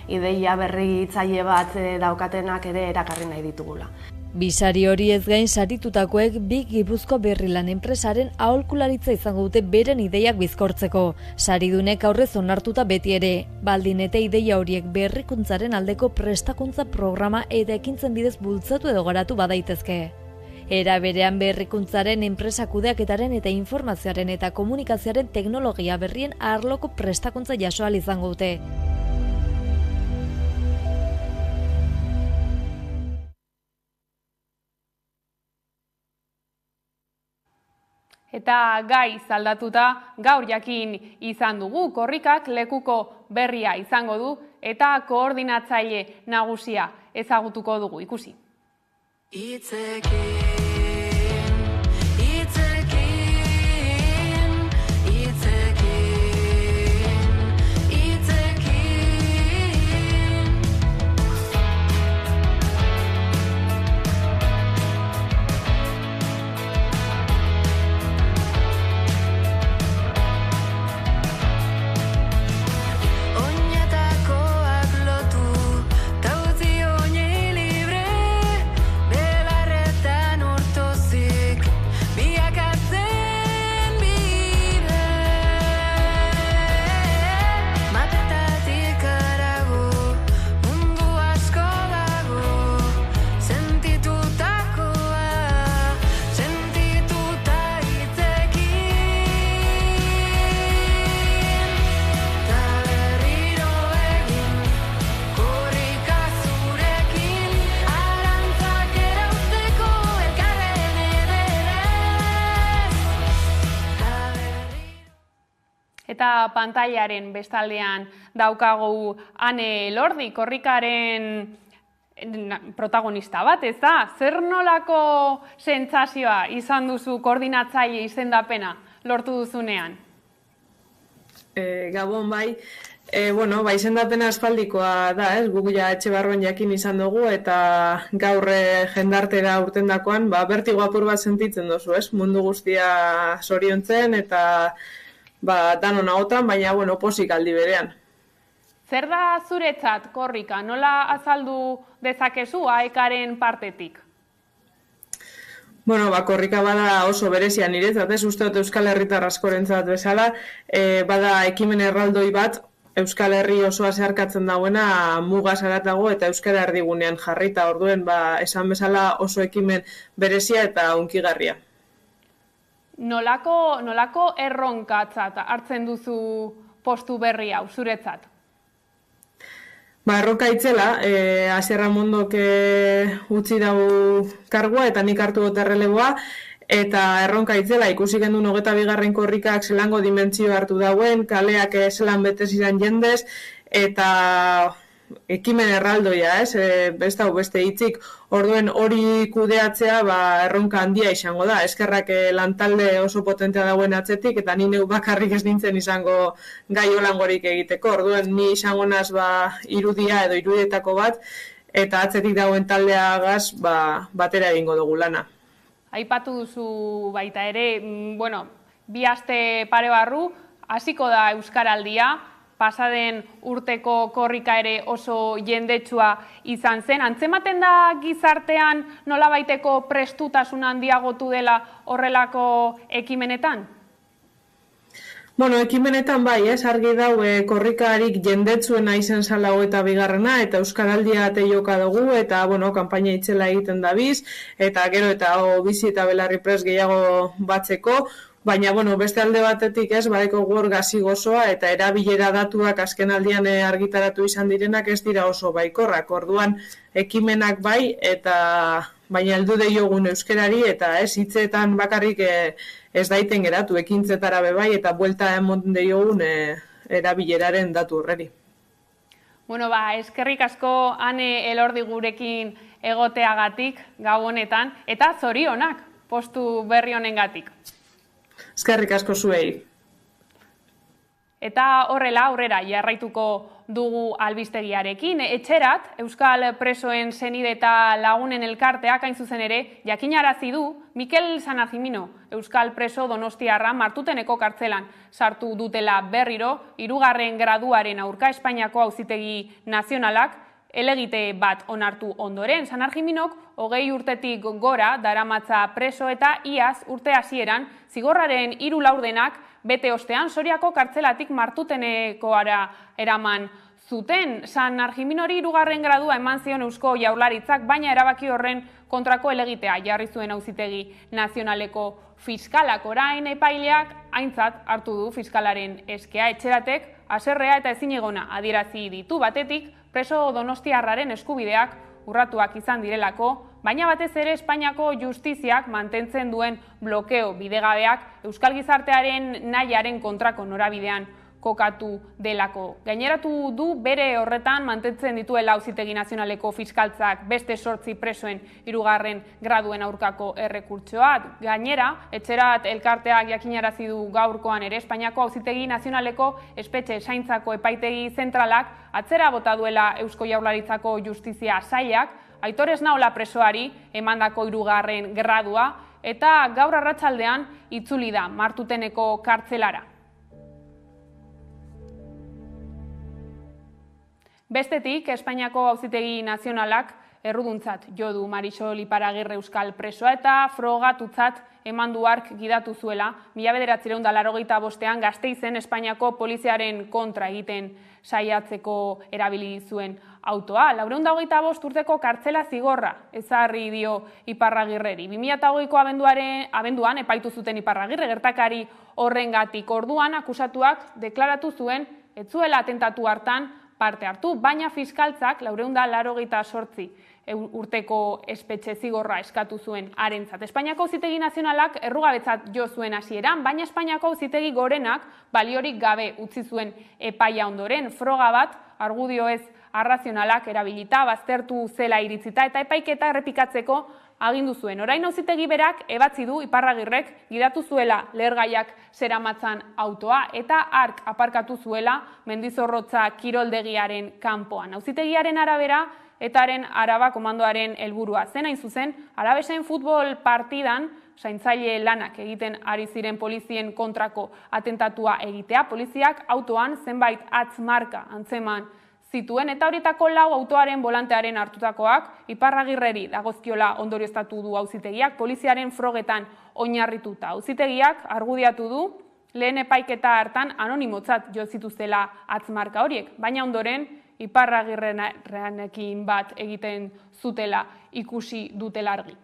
ideia berritzaile bat daukatenak ere erakarri nahi ditugula. Bisari hori ez gain saritutakoek Big Gipuzkoa Berrilan enpresaren aholkularitza izango dute beren ideiak bizkortzeko. Saridunek aurrez onartuta beti ere, baldin eta ideia horiek berrikuntzaren aldeko prestakuntza programa eta ekintzen bidez bultzatu edo garatu badaitezke. Era berean berrikuntzaren enpresa kudeaketaren eta informazioaren eta komunikazioaren teknologia berrien arloko prestakuntza jaso ahal izango dute. Eta gai zaldatuta gaur jakin izan dugu, korrikak lekuko berria izango du eta koordinatzaile nagusia ezagutuko dugu, ikusi. Eta pantailaren bestaldean daukagu Ane Elordi, korrikaren protagonista bat, ez da? Zer nolako sentsazioa izan duzu koordinatzaile izendapena lortu duzunean? Gabon bai, izendapena aspaldikoa da, guk ja etxe barruan jakin izan dugu, eta gaur jendartera urtendakoan, bertigo apur bat sentitzen duzu, mundu guztia zoriontzen, eta danon ahotan, baina posik aldi berean. Zer da zuretzat korrika? Nola azaldu dezakezu AEK-aren partetik? Korrika bada oso berezia niretzat, uste dut Euskal Herritar askorentzat bezala, bada ekimen erraldoi bat Euskal Herri osoa zeharkatzen dagoena mugaz haratago eta euskara erdigunean jarrita, orduen esan bezala oso ekimen berezia eta hunkigarria. Nolako erronkatzat hartzen duzu postu berri hau zuretzat? Erronka itzela, Asier Ramondok utzi dago kargua eta nik hartu dut erreleboa, eta erronka itzela ikusi gendun 22. korrikak zelango dimentsio hartu dauen, kaleak zelan betez iran jendez, eta ekimen erraldoia, ez da beste hitzik, orduen hori kudeatzea erronka handia izango da, eskerrak lantalde oso potentea dauen atzetik, eta ni neu bakarrik ez nintzen izango gai holangorik egiteko, orduen ni izango naz irudia edo irudietako bat, eta atzetik dauen taldeagaz batera egingo dugu lana. Aipatu duzu baita ere, bi aste pare barru, hasiko da Euskaraldia, pasaden urteko korrika ere oso jendetsua izan zen. Antzematen da gizartean nolabaiteko prestutasun handiagotu dela horrelako ekimenetan? Ekimenetan bai, argi dau korrikarik jendetsuena izan zala 22. eta Euskaraldia teioka dugu, eta kanpaina itzela egiten da biz, eta gero eta bizi eta belarri prest gehiago batzeko, baina, beste alde batetik badeko gor gazi gozoa eta erabilera datuak azken aldian argitaratu izan direnak ez dira oso baikorrak. Orduan ekimenak bai, eta baina heldu deiogun euskerari eta hitzetan bakarrik ez daiten geratu, ekintzetara bai eta buelta emon deiogun erabileraren datu horreri. Eskerrik asko Ane Elordi gurekin egoteagatik gabonetan, eta zorionak postu berri honengatik. Eskerrik asko zuei. Eta horrela aurrera jarraituko dugu albistegiarekin. Etxerat, Euskal presoen senide eta lagunen elkarteak hain zuzen ere jakinarazi du Mikel Sanargimino, Euskal preso donostiarra Martuteneko kartzelan sartu dutela berriro, 3. graduaren aurka Espainiako Auzitegi Nazionalak elegite bat onartu ondoren. Sanargiminok 20 urtetik gora daramatza preso eta iaz urte hasieran zigorraren 3 laurdenak bete ostean Soriako kartzelatik Martutenekoara eraman zuten. Sanargiminori 3. gradua eman zion Eusko Jaurlaritzak, baina erabaki horren kontrako elegitea jarri zuen Auzitegi Nazionaleko fiskalak. Orain epaileak aintzat hartu du fiskalaren eskea. Etxeratek haserrea eta ezinegona adierazi ditu, batetik preso donostiarraren eskubideak urratuak izan direlako, baina batez ere Espainiako justiziak mantentzen duen blokeo bidegabeak Euskal gizartearen nahiaren kontrako norabidean kokatu delako. Gaineratu du bere horretan mantentzen dituela Auzitegi Nazionaleko fiskaltzak beste 8 presoen 3. graduen aurkako errekurtsoa. Gainera, Etxerat elkarteak jakinarazi du gaurkoan ere Espainiako Auzitegi Nazionaleko espetxe zaintzako epaitegi zentralak atzera bota duela Eusko Jaurlaritzako justizia sailak Aitor Esnaola presoari emandako 3. gradua eta gaur arratsaldean itzuli da Martuteneko kartzelara. Bestetik, Espainiako Auzitegi Nazionalak erruduntzat jo du Marisol Iparagirre Euskal presoa eta frogatutzat eman du hark gidatu zuela 1985ean Gasteizen Espainiako poliziaren kontra egiten saiatzeko erabili zuen autoa. 425 urteko kartzela zigorra ezarri dio Iparragirreri. 2008ko abenduan epaitu zuten Iparragirre gertakari horrengatik. Orduan akusatuak deklaratu zuen ez zuela atentatu hartan parte hartu, baina fiskaltzak 488 urteko espetxe zigorra eskatu zuen harentzat. Espainiako Auzitegi Nazionalak errugabetzat jo zuen hasieran, baina Espainiako Auzitegi Gorenak baliorik gabe utzi zuen epaia ondoren. Froga bat, argudio ez arrazionalak erabilita, baztertu zela iritzita eta epaiketa errepikatzeko agindu zuen. Orain Auzitegi berak ebatzi du Iparragirrek gidatu zuela lehergaiak zeramatzan autoa eta hark aparkatu zuela Mendizorrotza kiroldegiaren kanpoan. Auzitegiaren arabera, etaren Araba komandoaren helburua zen hain zuzen, Alabesen futbol partidan zaintzaile lanak egiten ari ziren polizien kontrako atentatua egitea. Poliziak autoan zenbait hatz-marka antzeman zituen eta horietako 4 autoaren volantearen hartutakoak Iparragirreri dagozkiola ondorioztatu du auzitegiak, poliziaren frogetan oinarrituta. Auzitegiak argudiatu du lehen epaiketa hartan anonimotzat jo zituztela hatz-marka horiek, baina ondoren Iparragirrenekin bat egiten zutela ikusi dutela argi.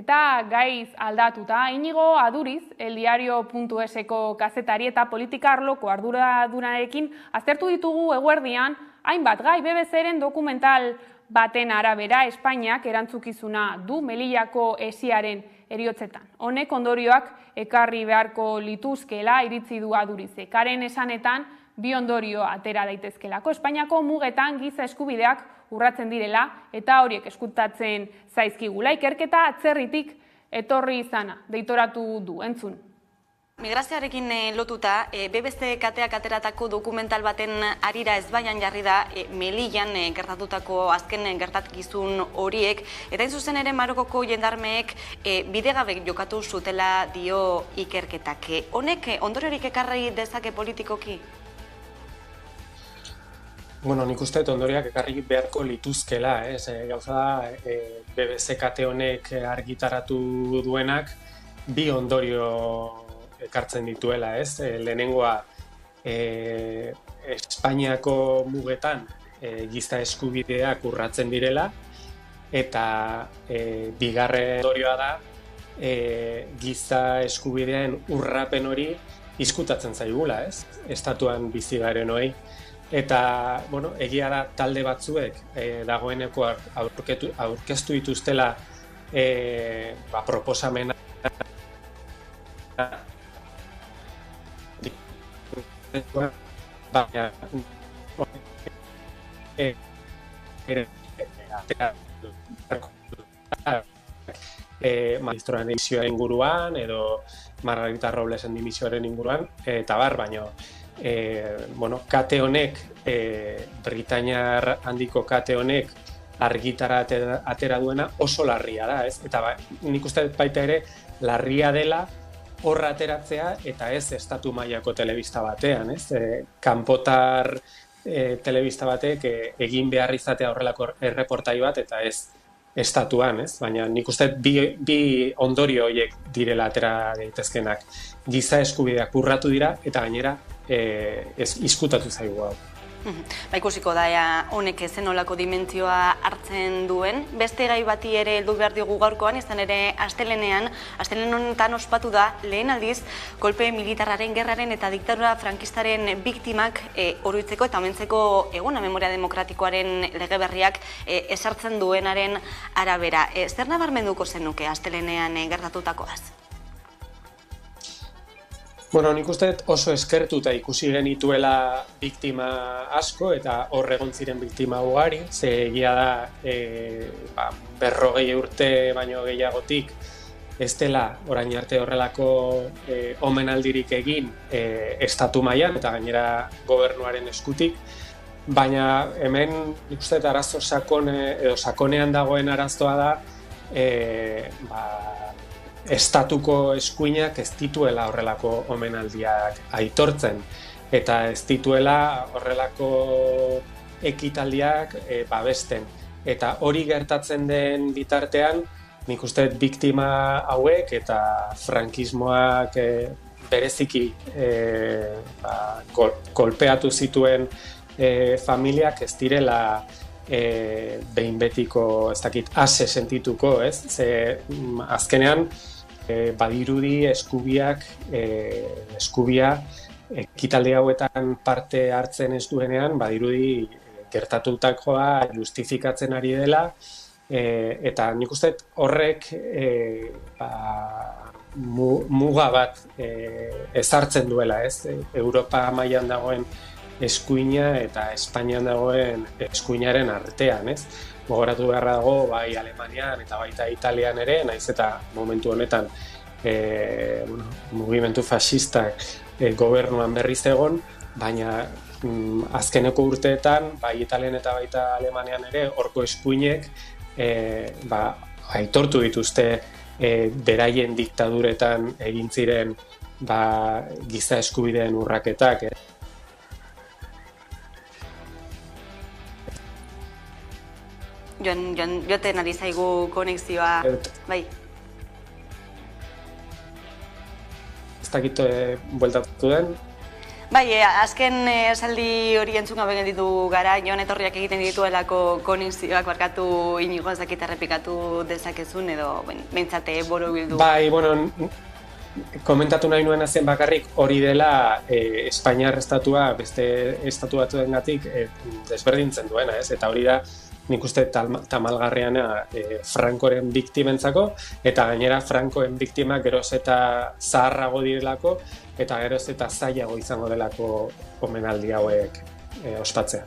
Eta gaiz aldatuta, Inigo Aduriz, eldiario.eseko kazetari eta politika arloko arduradunarekin aztertu ditugu eguerdian hainbat gai. BBC-ren dokumental baten arabera Espainiak erantzukizuna du Melillako hesiaren eriotzetan. Honek ondorioak ekarri beharko lituzkela iritzi du Adurizek. Haren esanetan bi ondorio atera daitezkelako. Espainiako mugetan giza eskubideak urratzen direla eta horiek eskutatzen zaizkigula. Ikerketa atzerritik etorri izana deitoratu du, entzun. Migrazioarekin lotuta, BBC kateak ateratako dokumental baten harira ezbaian jarri da Melillan gertatutako azken gertatkizun horiek, eta hain zuzen ere Marokoko jendarmeek bidegabe jokatu zutela dio ikerketak. Honek ondoriorik ekarri dezake politikoki? Bueno, nik uste ondorioak ekarri beharko lituzkela, gauza da BBC kate honek argitaratu duenak bi ondorio ekartzen dituela, lehenengoa Espainiako mugetan giza eskubideak urratzen direla eta bigarren ondorioa da giza eskubideen urrapen hori izkutatzen zaigula, estatuan bizi garen hori. Eta, bueno, egia da talde batzuek dagoeneko aurkeztu dituztela proposamena baina Magistroaren dimisioaren inguruan edo Margarita Roblesen dimisioaren inguruan eta baino kate honek, Britainiar handiko kate honek argitara atera duena oso larria da, eta nik uste baita ere larria dela horra ateratzea eta ez estatu mailako telebista batean, kanpotar telebista batek egin behar izatea horrelako erreportai bat eta ez estatuan, baina nik uste bi ondorio horiek direla atera daitezkenak. Giza eskubideak urratu dira eta gainera izkutatu zaigu hau. Ikusiko da honek zenolako dimentsioa hartzen duen. Beste gai bati ere heldu behar diogu gaurkoan, izan ere astelenean honetan ospatu da lehen aldiz kolpe militarraren, gerraren eta diktadura frankistaren biktimak oroitzeko eta omentzeko eguna memoria demokratikoaren lege berriak esartzen duenaren arabera. Zer nabarmenduko zenuke astelenean gertatutakoaz? Bueno, nik uste oso eskertuta ikusi genituela biktima asko eta hor egon ziren biktima ugari, ze egia da 40 urte baino gehiagotik ez dela orain arte horrelako omenaldirik egin estatu mailan eta gainera gobernuaren eskutik, baina hemen nik uste arazo sakonean dagoen arazoa da estatuko eskuinak ez dituela horrelako omenaldiak aitortzen eta ez dituela horrelako ekitaldiak babesten. Eta hori gertatzen den bitartean, nik uste biktima hauek eta frankismoak bereziki kolpeatu zituen familiak ez direla behin betiko, ez dakit, ase sentituko, ze azkenean badirudi eskubia ekitaldi hauetan parte hartzen ez duenean, badirudi gertatutakoa justifikatzen ari dela, eta nik uste horrek muga bat ezartzen duela, ez? Europa mailan dagoen eskuina eta Espainian dagoen eskuinaren artean, ez? Gogoratu beharra dago, bai Alemanian eta baita Italian ere, naiz eta momentu honetan mugimendu faxistak gobernuan berriz egon, baina azkeneko urteetan, bai Italian eta baita Alemanian ere, horko eskuinek aitortu dituzte beraien diktaduretan egin ziren giza eskubideen urraketak. Joaten ari zaigu konexioa, bai. Ez dakit bueltatu den? Bai, azken esaldi hori entzun gabe gelditu gara, Jon etorriak egiten dituelako konexioak barkatu Inigo, ez dakit errepikatu dezakezun edo behintzate borobildu. Bai, komentatu nahi nuen zen bakarrik hori dela Espainiar estatua beste estatu batzuengatik desberdintzen duena, ez? Eta hori da nik uste tamalgarriana Frankoren biktimentzako, eta gainera Frankoen biktimak geroz eta zaharrago direlako, eta geroz eta zailago izango delako omenaldi hauek ospatzea.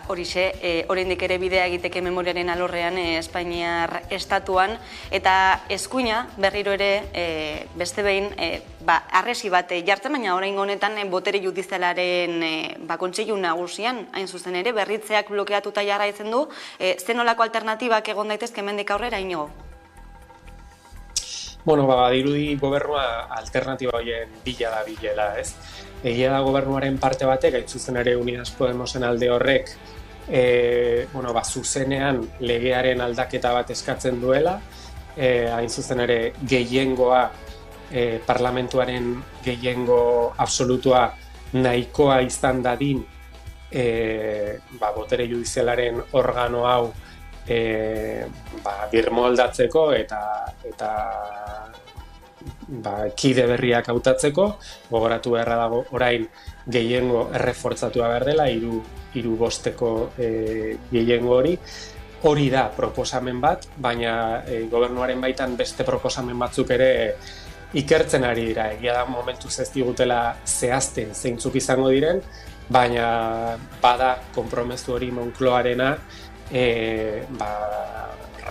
Horixe, oraindik ere bidea egiteke memoriaren alorrean Espainiar estatuan, eta eskuina berriro ere beste behin arresi bat jartzen, baina oraingo honetan botere judizialaren kontseilu nagusian, hain zuzen ere, berritzeak blokeatuta jarraitzen du, zenolako alternatibak egon daitezke hemendik aurrera, Inigo? Dirudi gobernua alternatiba horien bila da bilela, ez? Egia da gobernuaren parte batek, hain zuzen ere Unidas Podemosen alde horrek, zuzenean legearen aldaketa bat eskatzen duela, hain zuzen ere gehiengoa, parlamentuaren gehiengo absolutua nahikoa izan dadin, botere judizialaren organo hau birmoldatzeko eta kide berriak hautatzeko, gogoratu beharra dago orain gehiengo errefortzatua behar dela, 3/5 gehiengo hori. Hori da proposamen bat, baina gobernuaren baitan beste proposamen batzuk ere ikertzen ari dira. Egia da momentuz ez digutela zehazten zeintzuk izango diren, baina bada konpromezu hori Moncloarena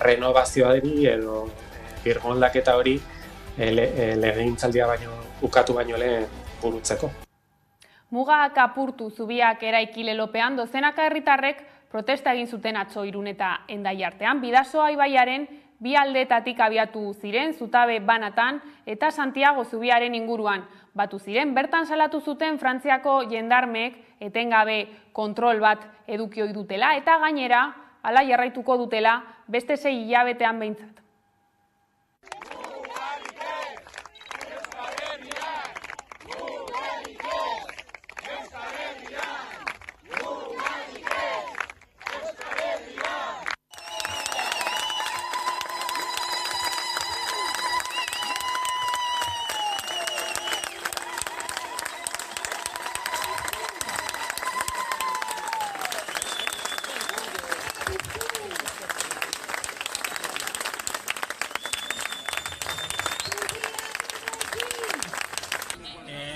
renovazioari edo birmoldaketa hori legegintzaldia ukatu baino lehen burutzeko. Mugak apurtu zubiak eraiki lelopean dozenaka herritarrek protesta egin zuten atzo Irun eta Hendai artean. Bidasoa ibaiaren bi aldeetatik abiatu ziren zutabe banatan eta Santiago zubiaren inguruan batu ziren. Bertan salatu zuten Frantziako jendarmeek etengabe kontrol bat eduki ohi dutela eta gainera hala jarraituko dutela beste 6 hilabetean behintzat.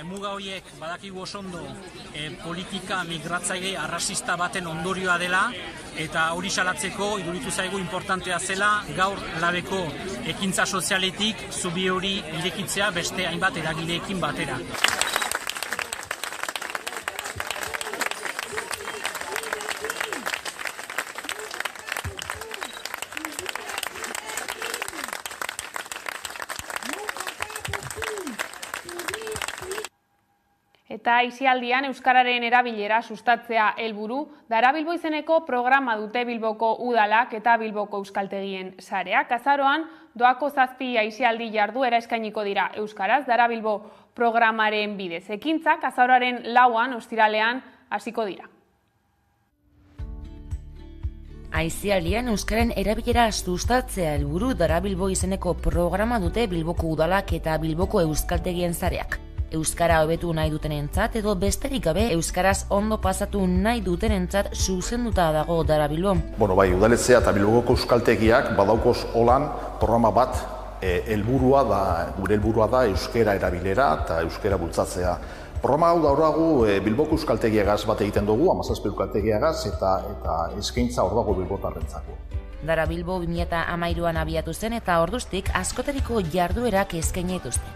Muga horiek badakigu oso ondo politika migratzaile arrasista baten ondorioa dela eta hori salatzeko iruditu zaigu importantea zela gaur labeko ekintza sozialetik zubi hori irekitzea beste hainbat eragileekin batera. Eta aisialdian euskararen erabilera sustatzea helburu, Darabilbo izeneko programa dute Bilboko udalak eta Bilboko euskaltegien sareak. Azaroan doako 7 aisialdi jarduera eskainiko dira euskaraz Darabilbo programaren bidez. Ekintzak azaroaren 4 ostiralean hasiko dira. Aisialdian euskaren erabilera sustatzea helburu Darabilbo izeneko programa dute Bilboko udalak eta Bilboko euskaltegien sareak. Euskara hobetu nahi dutenentzat edo besterik gabe euskaraz ondo pasatu nahi dutenentzat zuzenduta dago Darabilbo. Bai, udaletzea eta Bilboko euskaltegiak badaukoz holan programa bat gure helburua da euskara erabilera eta euskara bultzatzea. Programa hau dauragu Bilboko euskaltegiagaz bat egiten dugu, 17 euskaltegiagaz eta eskaintza hor dago bilbotarrentzako. Darabilbo 2013an abiatu zen eta orduztik askotariko jarduerak eskaini dituzte.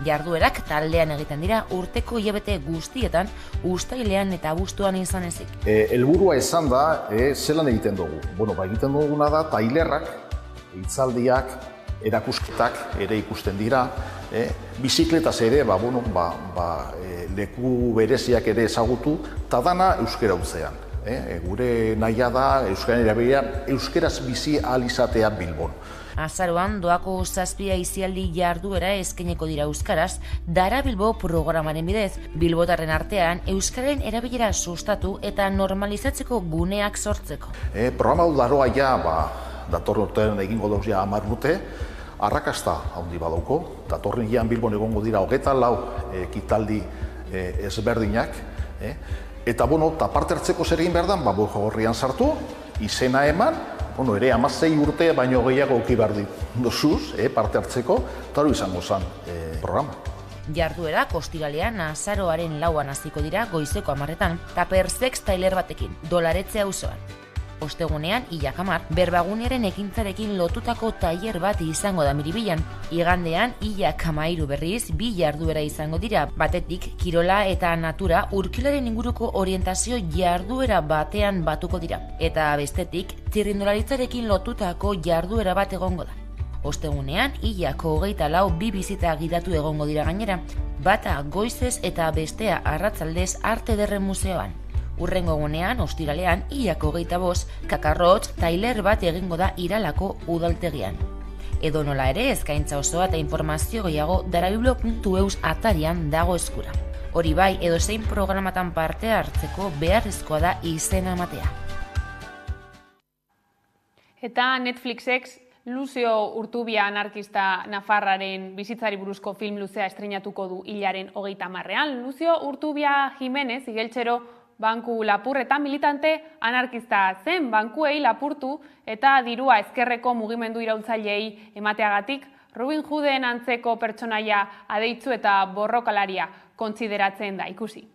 Jarduerak taldean egiten dira urteko hilabete guztietan, uztailean eta abuztuan izan ezik. Helburua izan da, zelan egiten dugu. Egiten duguna da, tailerrak, hitzaldiak, erakusketak ere ikusten dira, bizikletaz ere, leku bereziak ere ezagutu, eta dana euskara utzean. Gure nahia da, euskara erabilean, euskaraz bizi ahal izatea Bilbon. Azaroan, doako 7 aisialdi jarduera eskainiko dira euskaraz, Darabilbo programaren bidez, bilbotarren artean euskararen erabilera sustatu eta normalizatzeko guneak sortzeko. Programa hau daroa datorren urtean egingo dauz 10 urte, arrakasta handi badauko, datorren hilean Bilbon egongo dira 24 ekitaldi ezberdinak, eta parte hartzeko zer egin behar da, gorrian sartu, izena eman, ere 16 urte baino gehiago auki behar dituzuz, parte hartzeko, eta hori izango zen programa. Jarduerak ostiralean azaroaren 4an hasiko dira goizeko 10etan, eta Persex tailer batekin, Dolaretxe auzoan. Ostegunean, 10 berbagunearen ekintzarekin lotutako tailer bat izango da Miribilan. Igandean, 13 berriz, 2 jarduera izango dira, batetik kirola eta natura urkilaren inguruko orientazio jarduera batean batuko dira. Eta bestetik, txirrindularitzarekin lotutako jarduera bat egongo da. Ostegunean, 24 2 bizita gidatu egongo dira gainera, bata goizez eta bestea arratsaldez Arte Ederren Museoan. Urrengo egunean, ostiralean, 25 kakarrotz tailer bat egingo da Iralako udaltegian. Edo nola ere, eskaintza osoa eta informazio gehiago darabiblo.eus atarian dago eskura. Hori bai, edozein programatan parte hartzeko beharrezkoa da izena ematea. Eta Netflixek Lucio Urtubia anarkista nafarraren bizitzari buruzko film luzea estreinatuko du hilaren 30ean. Lucio Urtubia Jimenez, igeltxero banku lapurretan militante anarkista zen, bankuei lapurtu eta dirua ezkerreko mugimendu iraultzaileei emateagatik Robin Hooden antzeko pertsonaia adeitzu eta borrokalaria kontsideratzen da, ikusi.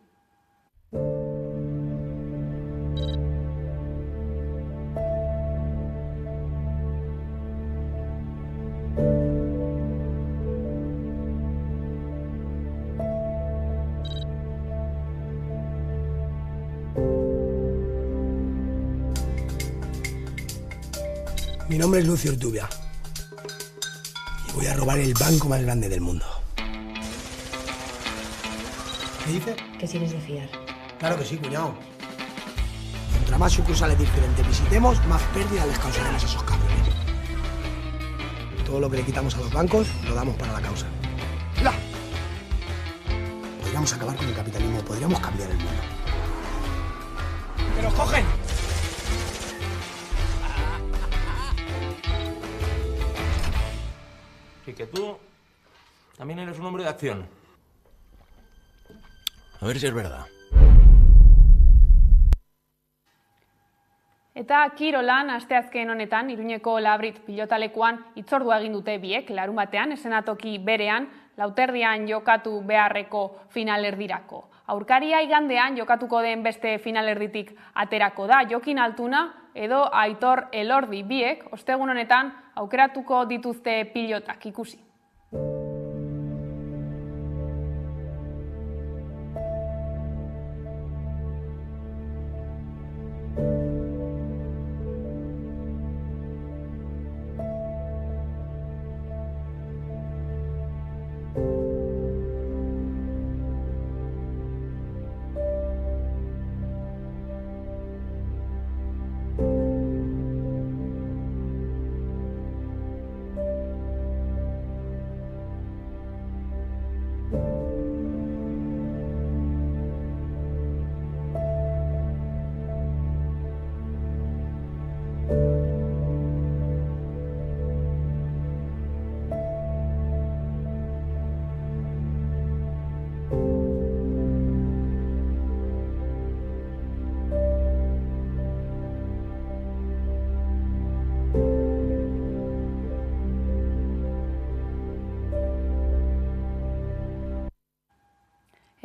Mi nombre es Lucio Urtubia y voy a robar el banco más grande del mundo. ¿Qué dice? Que si eres de fiar. Claro que sí, cuñado. Contra más sucursales diferentes visitemos, más pérdidas les causaremos a esos cabrones. Todo lo que le quitamos a los bancos lo damos para la causa. ¡Mira! Podríamos acabar con el capitalismo, podríamos cambiar el mundo. ¡Que nos cogen! Y que tú también eres un hombre de acción. A ver si es verdad. Eta kirolan, asteazken honetan, Iruñeko Labrit pilotalekuan hitzordua egin dute biek, larunbatean, eszenatoki berean, lauterdian jokatu beharreko finalerdirako. Aurkaria igandean jokatuko den beste finalerditik aterako da, Jokin Altuna edo Aitor Elordi biek, ostegun honetan, aukeratuko dituzte pilotak ikusi.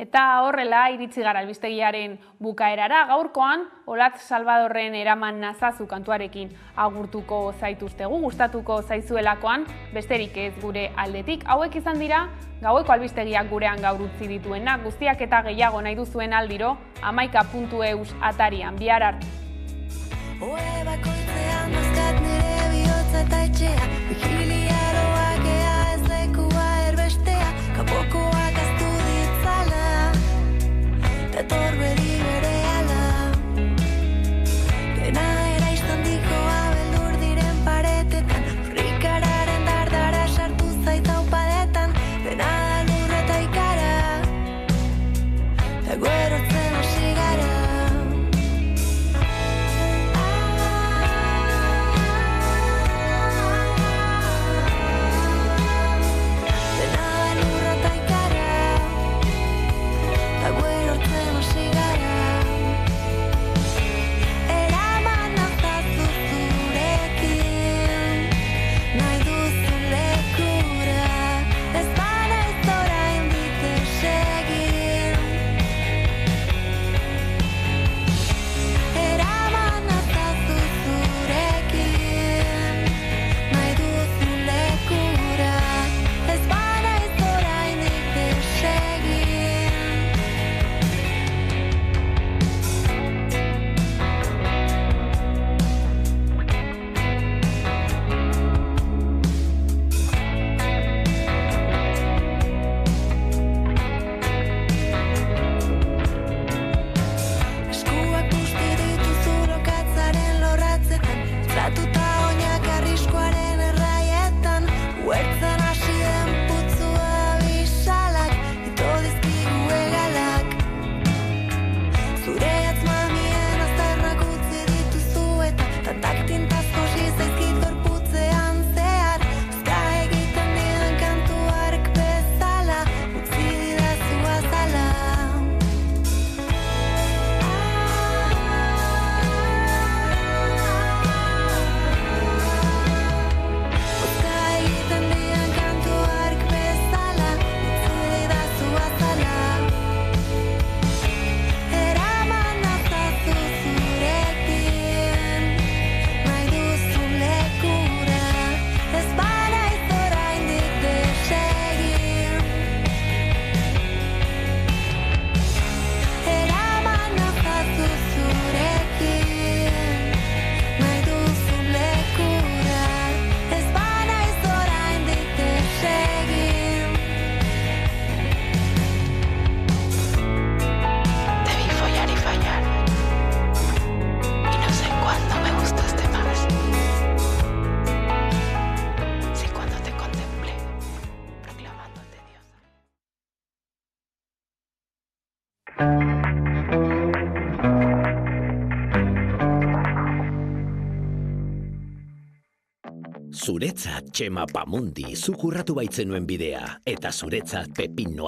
Eta horrela iritsi gara albistegiaren bukaerara, gaurkoan Olatz Salvadorren eraman nazazu kantuarekin agurtuko zaituztegu, gustatuko zaizuelakoan, besterik ez gure aldetik. Hauek izan dira gaueko albistegiak gurean gaur utzi dituenak, guztiak eta gehiago nahi duzuen aldiro, 11.eus atarian, bihar arte. Oe bakoitzean dozkat nire bihotza eta etxea, vigiliaroak ea ez lekua erbestea, kapokoak aztu ditzala, dator beri bere ala. Dena eraistan dikoa beldur diren paretetan, frikararen dardara sartu zaitau padetan, dena da lurra eta ikara, da guerotzen hasi gara. Zuretzat Txema Pamundi zukurratu baitzenuen bidea, eta zuretzat Pepino